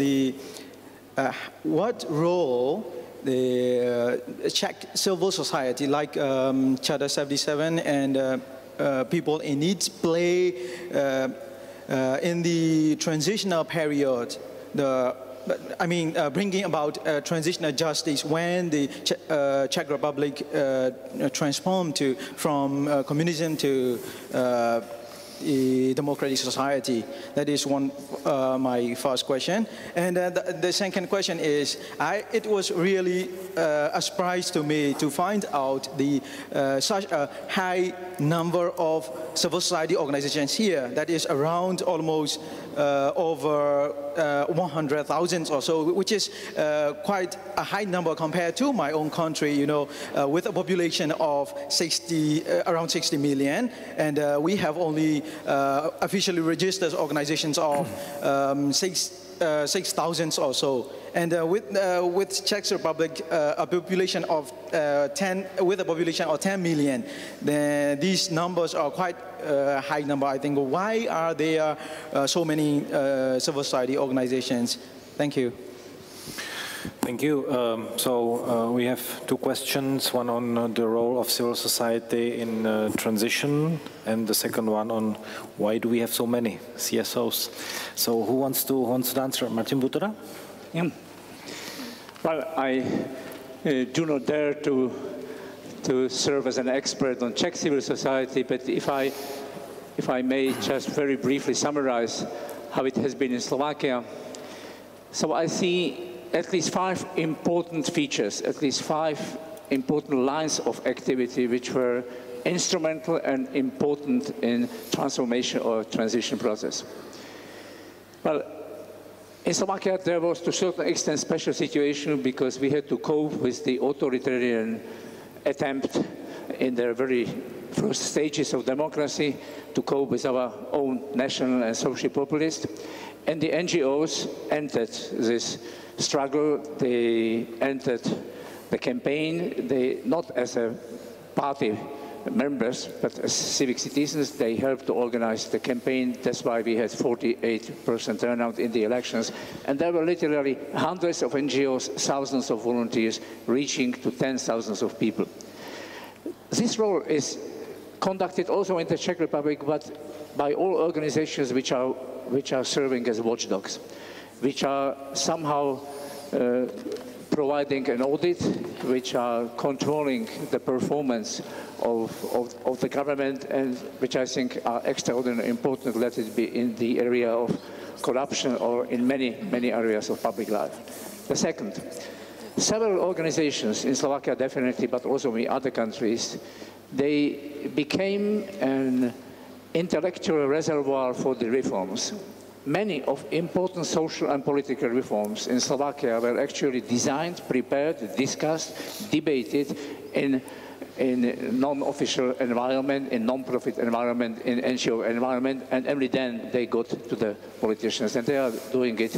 Speaker 9: what role the Czech civil society, like Charter 77 and people in need, play in the transitional period. Bringing about transitional justice when the Czech Republic transformed from communism to a democratic society. That is my first question. And the second question is, it was really a surprise to me to find out such a high number of civil society organizations here. That is around almost over 100,000 or so, which is quite a high number compared to my own country, you know, with a population of around 60 million, and we have only officially registered organizations of 6,000 or so. And with Czech Republic, a population of 10 million, these numbers are quite a high number, I think. Why are there so many civil society organizations? Thank you.
Speaker 4: Thank you. We have two questions, one on the role of civil society in transition, and the second one on why do we have so many CSOs. So who wants to answer? Martin Butera?
Speaker 7: Yeah. Well, I do not dare to serve as an expert on Czech civil society, but if I may just very briefly summarize how it has been in Slovakia. So I see at least 5 important features, at least 5 important lines of activity which were instrumental and important in transformation or transition process. Well, in Slovakia there was to a certain extent special situation because we had to cope with the authoritarian attempt in their very first stages of democracy to cope with our own national and social populists. And the NGOs entered this struggle, they entered the campaign, not as a party members, but as civic citizens, they helped to organize the campaign. That's why we had 48% turnout in the elections. And there were literally hundreds of NGOs, thousands of volunteers, reaching to tens of thousands of people. This role is conducted also in the Czech Republic, but by all organizations which are serving as watchdogs, which are somehow providing an audit, which are controlling the performance of the government, and which I think are extraordinarily important, let it be in the area of corruption or in many, many areas of public life. The second, several organizations in Slovakia definitely, but also in other countries, they became an intellectual reservoir for the reforms. Many of important social and political reforms in Slovakia were actually designed, prepared, discussed, debated in non-official environment, in non-profit environment, in NGO environment, and only then they got to the politicians. And they are doing it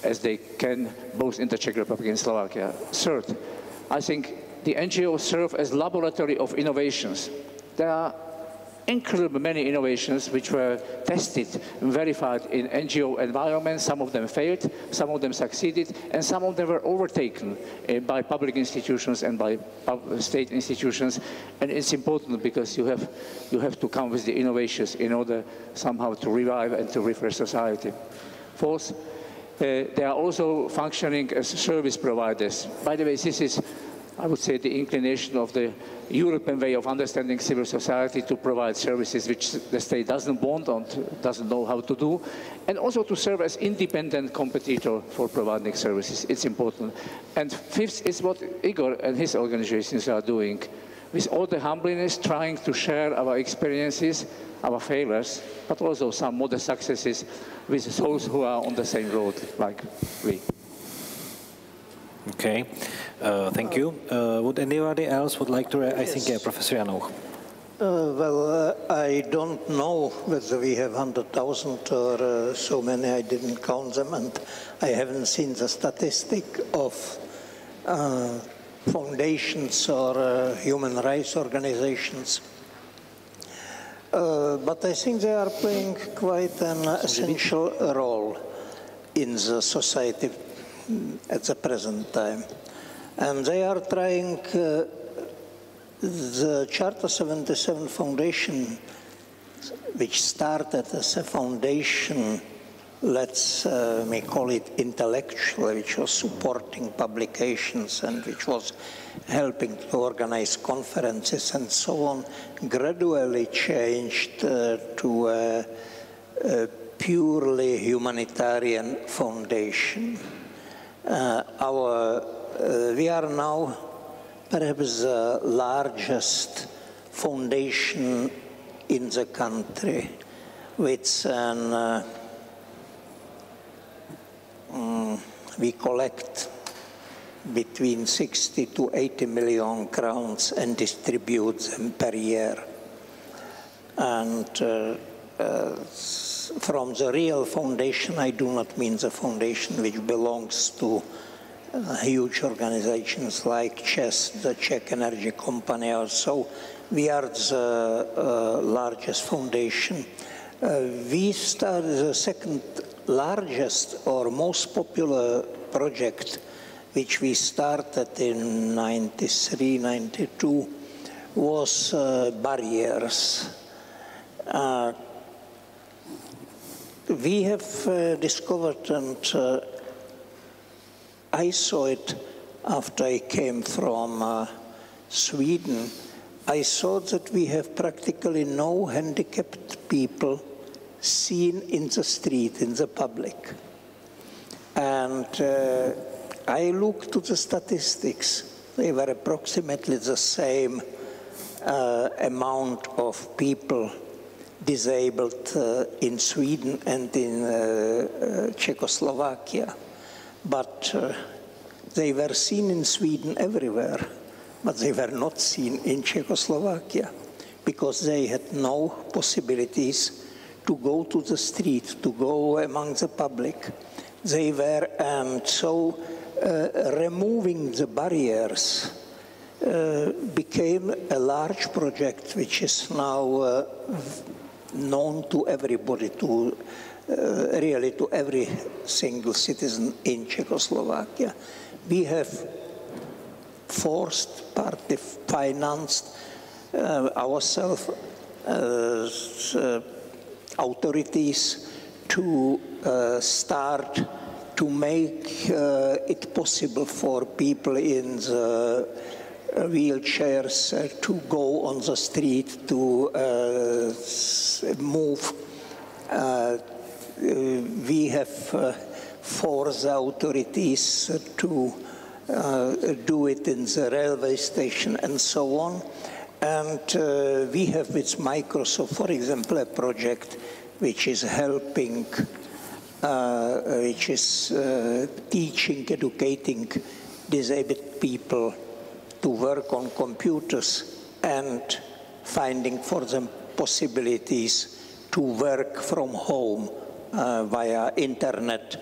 Speaker 7: as they can, both in the Czech Republic and Slovakia. Third, I think the NGOs serve as laboratory of innovations. There are incredibly many innovations which were tested and verified in NGO environments. Some of them failed, some of them succeeded, and some of them were overtaken by public institutions and by state institutions. And it's important because you have to come with the innovations in order somehow to revive and to refresh society. Fourth, they are also functioning as service providers. By the way, this is, I would say, the inclination of the European way of understanding civil society to provide services which the state doesn't want and doesn't know how to do, and also to serve as independent competitor for providing services. It's important. And fifth is what Igor and his organizations are doing, with all the humbleness, trying to share our experiences, our failures, but also some modest successes with those who are on the same road like we.
Speaker 4: Okay, thank you. Would anybody else would like to? I think, yeah, Professor Janouch.
Speaker 2: I don't know whether we have 100,000 or so many. I didn't count them, and I haven't seen the statistic of foundations or human rights organizations. But I think they are playing quite an essential role in the society at the present time. And they are trying, the Charter 77 Foundation, which started as a foundation, let's me call it intellectual, which was supporting publications and which was helping to organize conferences and so on, gradually changed to a purely humanitarian foundation. We are now perhaps the largest foundation in the country with an we collect between 60 to 80 million crowns and distribute them per year. And from the real foundation, I do not mean the foundation which belongs to huge organizations like CEZ, the Czech energy company or so. We are the largest foundation. We started the second largest or most popular project which we started in 93, 92 was barriers. We have discovered, and I saw it after I came from Sweden, I saw that we have practically no handicapped people seen in the street, in the public. And I looked to the statistics. They were approximately the same amount of people disabled in Sweden and in Czechoslovakia. But they were seen in Sweden everywhere, but they were not seen in Czechoslovakia because they had no possibilities to go to the street, to go among the public. They were, and so removing the barriers became a large project which is now known to everybody, to really to every single citizen in Czechoslovakia. We have forced, partly financed ourselves authorities to start to make it possible for people in the wheelchairs to go on the street, to move. We have forced the authorities to do it in the railway station and so on. And we have with Microsoft, for example, a project which is helping, which is teaching, educating disabled people to work on computers and finding for them possibilities to work from home via internet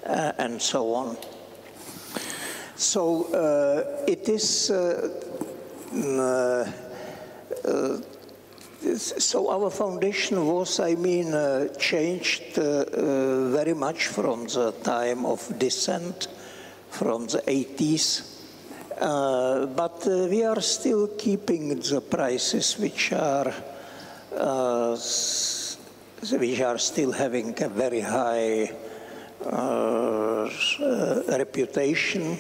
Speaker 2: and so on. So it is so our foundation was, I mean, changed very much from the time of descent, from the 80s. But we are still keeping the prices which are still having a very high reputation.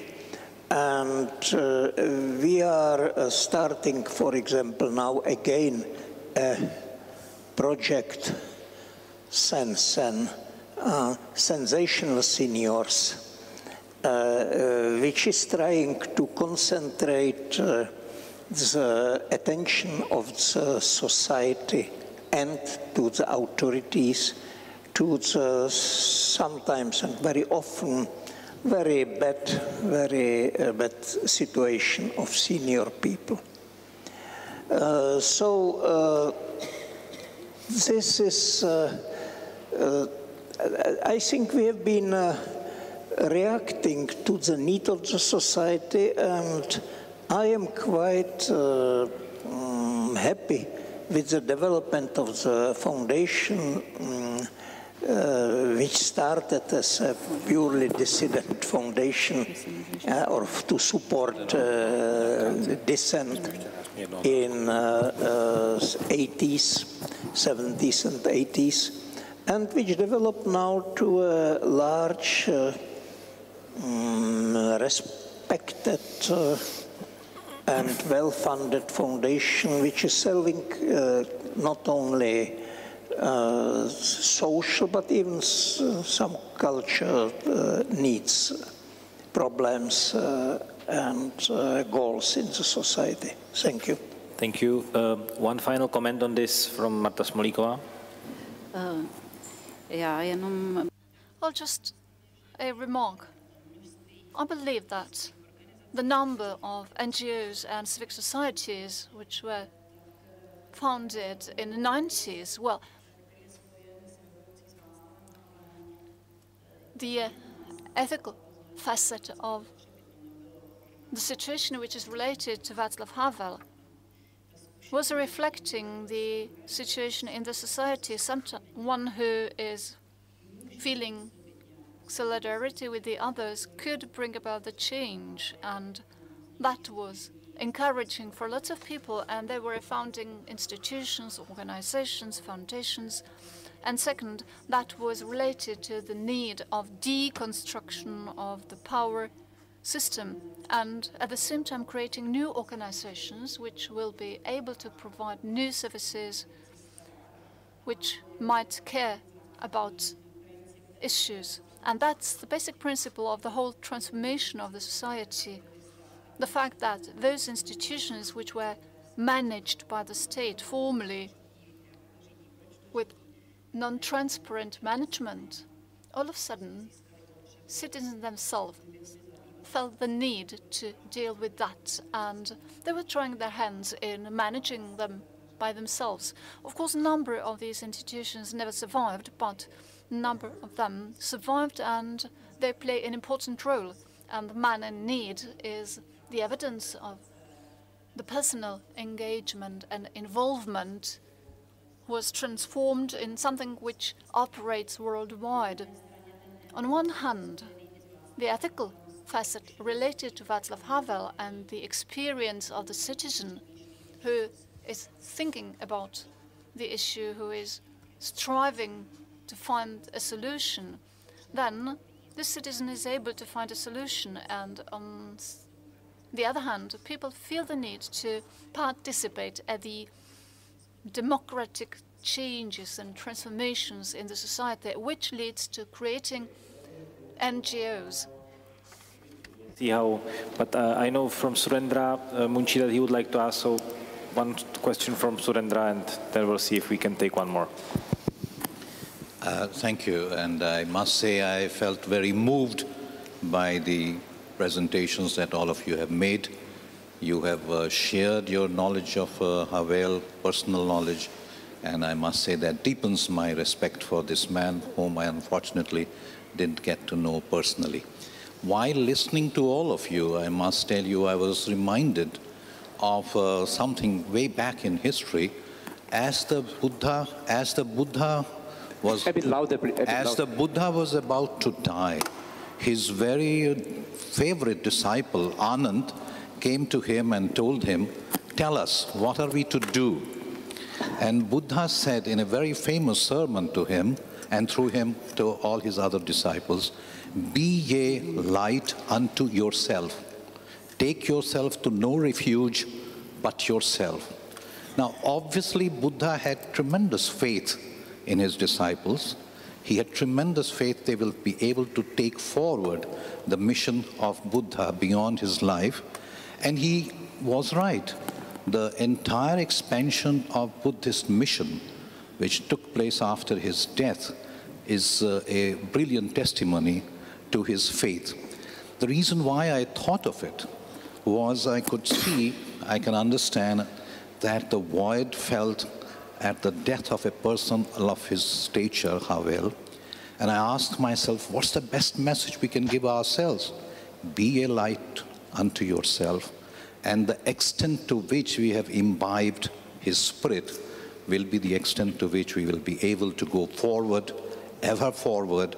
Speaker 2: And we are starting, for example, now again a project Sensational Seniors, which is trying to concentrate the attention of the society and to the authorities to the sometimes and very often very bad situation of senior people. This is, I think we have been reacting to the need of the society, and I am quite happy with the development of the foundation, which started as a purely dissident foundation or to support dissent in 80s, 70s and 80s, and which developed now to a large, respected and well-funded foundation, which is solving not only social, but even some culture needs, problems and goals in the society. Thank you.
Speaker 4: Thank you. One final comment on this from Marta Smolíková.
Speaker 10: Well, just a remark. I believe that the number of NGOs and civic societies which were founded in the 90s, well, the ethical facet of the situation which is related to Václav Havel was reflecting the situation in the society. Someone who is feeling solidarity with the others could bring about the change, and that was encouraging for lots of people, and they were founding institutions, organizations, foundations. And second, that was related to the need of deconstruction of the power system, and at the same time creating new organizations which will be able to provide new services which might care about issues. And that's the basic principle of the whole transformation of the society. The fact that those institutions which were managed by the state formally with non-transparent management, all of a sudden, citizens themselves felt the need to deal with that, and they were trying their hands in managing them by themselves. Of course, a number of these institutions never survived, but a number of them survived, and they play an important role. And the man in need is the evidence of the personal engagement and involvement was transformed in something which operates worldwide. On one hand, the ethical facet related to Václav Havel and the experience of the citizen who is thinking about the issue, who is striving to find a solution, then the citizen is able to find a solution. And on the other hand, people feel the need to participate at the democratic changes and transformations in the society, which leads to creating NGOs.
Speaker 4: See how, but I know from Surendra Munchi that he would like to ask, so one question from Surendra, and then we'll see if we can take one more.
Speaker 11: Thank you, and I must say I felt very moved by the presentations that all of you have made. You have shared your knowledge of Havel, personal knowledge, and I must say that deepens my respect for this man, whom I unfortunately didn't get to know personally. While listening to all of you, I must tell you I was reminded of something way back in history. As the Buddha was about to die, his very favorite disciple, Anand, came to him and told him, "Tell us, what are we to do?" And Buddha said in a very famous sermon to him, and through him to all his other disciples, be ye light unto yourself. Take yourself to no refuge but yourself. Now, obviously, Buddha had tremendous faith in his disciples. He had tremendous faith they will be able to take forward the mission of Buddha beyond his life. And he was right. The entire expansion of Buddhist mission, which took place after his death, is a brilliant testimony to his faith. The reason why I thought of it was I could see, I can understand that the void felt at the death of a person of his stature, Havel. And I asked myself, what's the best message we can give ourselves? Be a light unto yourself. And the extent to which we have imbibed his spirit will be the extent to which we will be able to go forward, ever forward,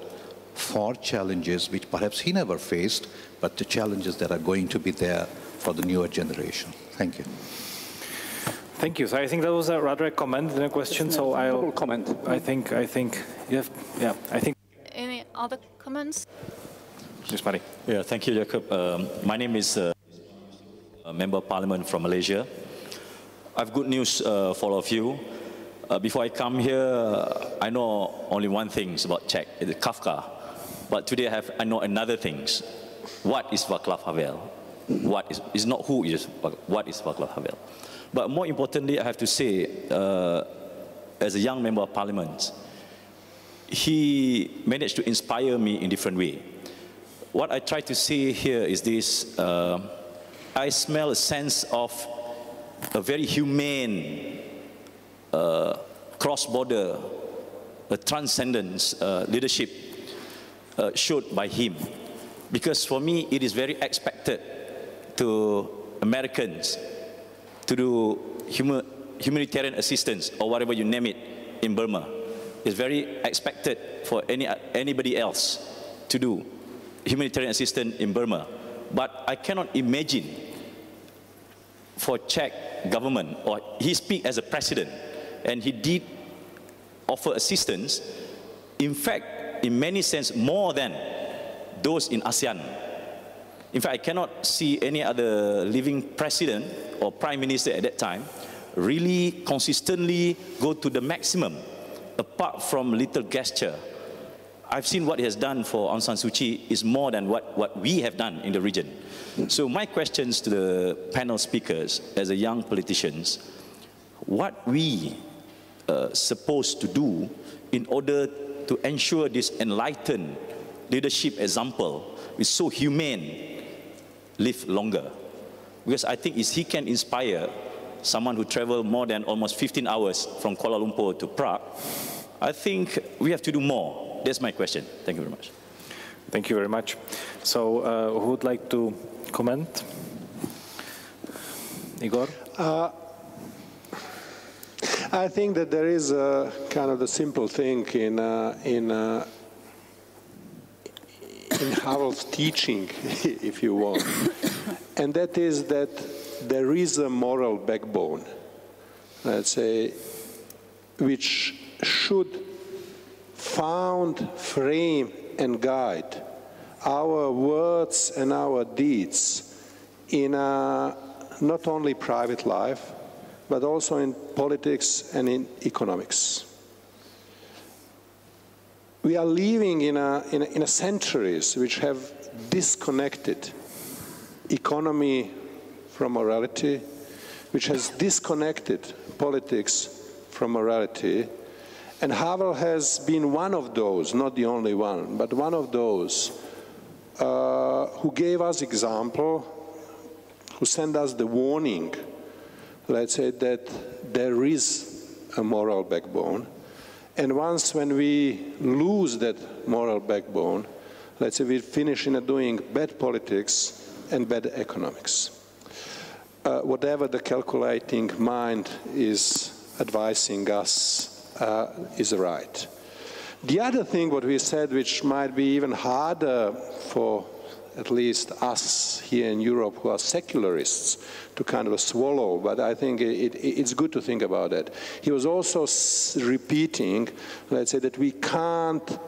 Speaker 11: for challenges which perhaps he never faced, but the challenges that are going to be there for the newer generation. Thank you.
Speaker 4: Thank you. So I think that was rather a comment than a question. So I'll
Speaker 7: comment.
Speaker 4: I think you have, yeah. I think.
Speaker 10: Any other comments?
Speaker 4: Yes, Mari.
Speaker 12: Yeah. Thank you, Jakub. My name is a Member of Parliament from Malaysia. I have good news for all of you. Before I come here, I know only one thing about Czech, it's Kafka. But today I know another thing. What is Václav Havel? What is, it's not who is, what is Václav Havel? But more importantly, I have to say, as a young Member of Parliament, he managed to inspire me in different way. What I try to say here is this, I smell a sense of a very humane, cross-border, transcendence leadership showed by him. Because for me, it is very expected to Americans to do humanitarian assistance or whatever you name it in Burma. It's very expected for anybody else to do humanitarian assistance in Burma. But I cannot imagine for Czech government, or he speak as a president, and he did offer assistance, in fact, in many sense, more than those in ASEAN. In fact, I cannot see any other living president or prime minister at that time really consistently go to the maximum, apart from little gesture. I've seen what he has done for Aung San Suu Kyi is more than what we have done in the region. So my questions to the panel speakers, as a young politicians, what we supposed to do in order to ensure this enlightened leadership example is so humane, live longer. Because I think he can inspire someone who traveled more than almost 15 hours from Kuala Lumpur to Prague. I think we have to do more. That's my question. Thank you very much.
Speaker 4: Thank you very much. So who would like to comment? Igor?
Speaker 6: I think that there is a kind of the simple thing in Havel's teaching, if you want, and that is that there is a moral backbone, let's say, which should found, frame, and guide our words and our deeds in not only private life, but also in politics and in economics. We are living in a centuries which have disconnected economy from morality, which has disconnected politics from morality. And Havel has been one of those, not the only one, but one of those who gave us example, who sent us the warning, let's say, that there is a moral backbone. And once when we lose that moral backbone, let's say we finish in doing bad politics and bad economics. Whatever the calculating mind is advising us is right. The other thing what we said, which might be even harder for at least us here in Europe who are secularists to kind of swallow, but I think it's good to think about it. He was also repeating, let's say, that we can't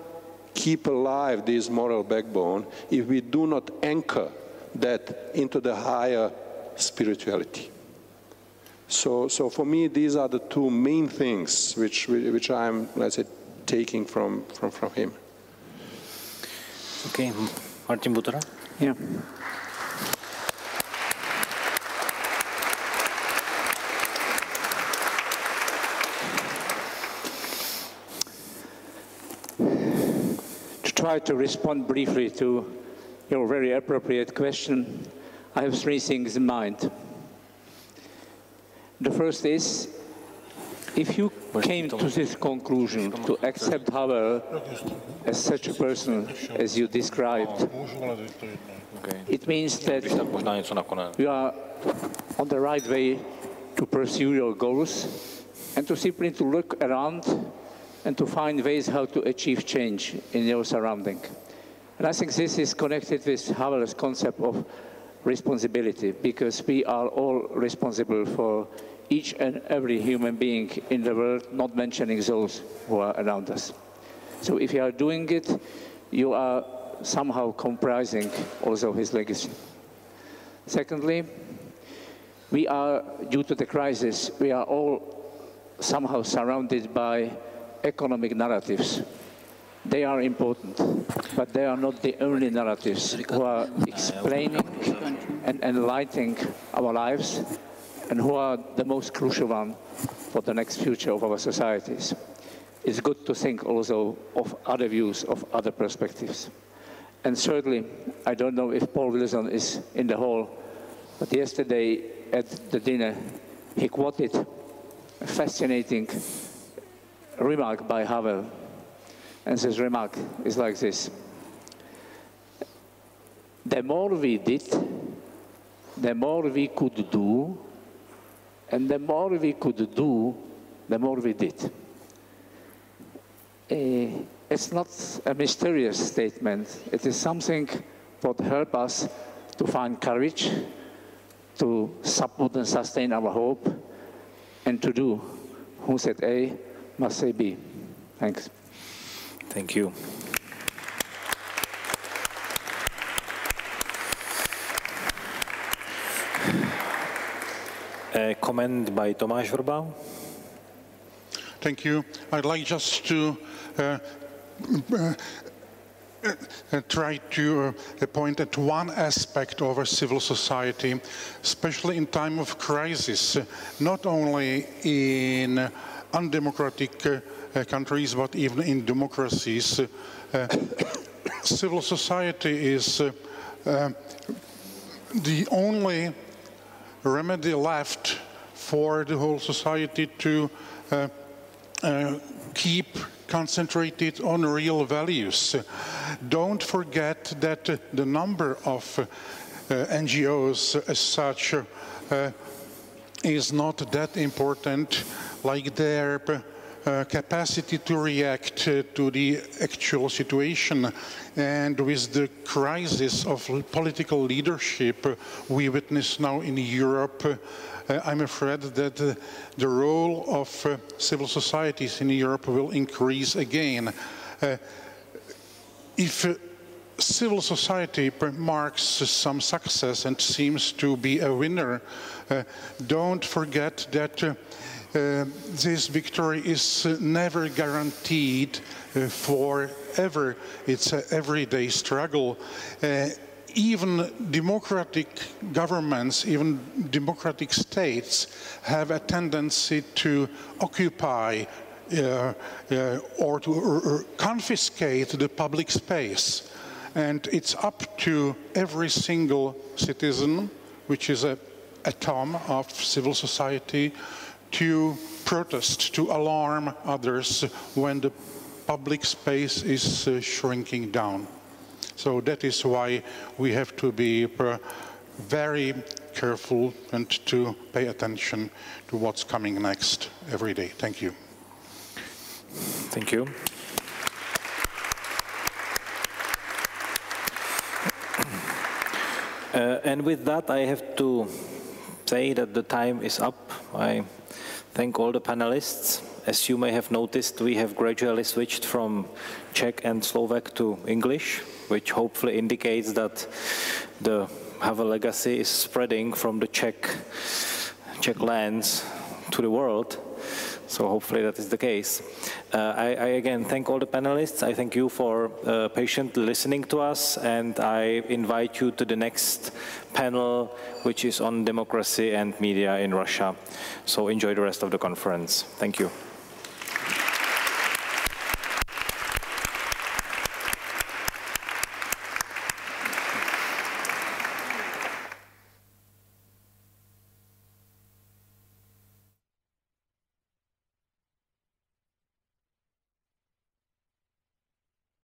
Speaker 6: keep alive this moral backbone if we do not anchor that into the higher spirituality. So for me, these are the two main things which I'm, let's say, taking from him.
Speaker 4: Okay, Martin Butera.
Speaker 7: Yeah. To try to respond briefly to your very appropriate question, I have three things in mind. The first is, if you came to this conclusion to accept Havel as such a person as you described, it means that you are on the right way to pursue your goals and to simply to look around and to find ways how to achieve change in your surrounding. And I think this is connected with Havel's concept of responsibility, because we are all responsible for each and every human being in the world, not mentioning those who are around us. So if you are doing it, you are somehow comprising also his legacy. Secondly, we are, due to the crisis, we are all somehow surrounded by economic narratives. They are important, but they are not the only narratives who are explaining and enlightening our lives, and who are the most crucial one for the next future of our societies. It's good to think also of other views, of other perspectives. And thirdly, I don't know if Paul Wilson is in the hall, but yesterday at the dinner, he quoted a fascinating remark by Havel. And this remark is like this: the more we did, the more we could do, and the more we could do, the more we did. It's not a mysterious statement. It is something that helps us to find courage, to support and sustain our hope, and to do. Who said A must say B. Thanks.
Speaker 4: Thank you. A comment by Tomáš Vrba.
Speaker 1: Thank you. I'd like just to try to point at one aspect of a civil society, especially in time of crisis, not only in undemocratic countries, but even in democracies. Civil society is the only remedy left for the whole society to keep concentrated on real values. Don't forget that the number of NGOs as such is not that important, like their capacity to react to the actual situation. And with the crisis of political leadership we witness now in Europe, I'm afraid that the role of civil societies in Europe will increase again. If civil society marks some success and seems to be a winner, don't forget that this victory is never guaranteed forever. It's an everyday struggle. Even democratic governments, even democratic states have a tendency to occupy or to confiscate the public space. And it's up to every single citizen, which is an atom of civil society, to protest, to alarm others when the public space is shrinking down. So that is why we have to be very careful and to pay attention to what's coming next every day. Thank you.
Speaker 4: Thank you. And with that, I have to say that the time is up. I thank all the panelists. As you may have noticed, we have gradually switched from Czech and Slovak to English, which hopefully indicates that the Havel legacy is spreading from the Czech lands to the world. So hopefully that is the case. I again thank all the panelists. I thank you for patiently listening to us, and I invite you to the next panel, which is on democracy and media in Russia. So enjoy the rest of the conference. Thank you.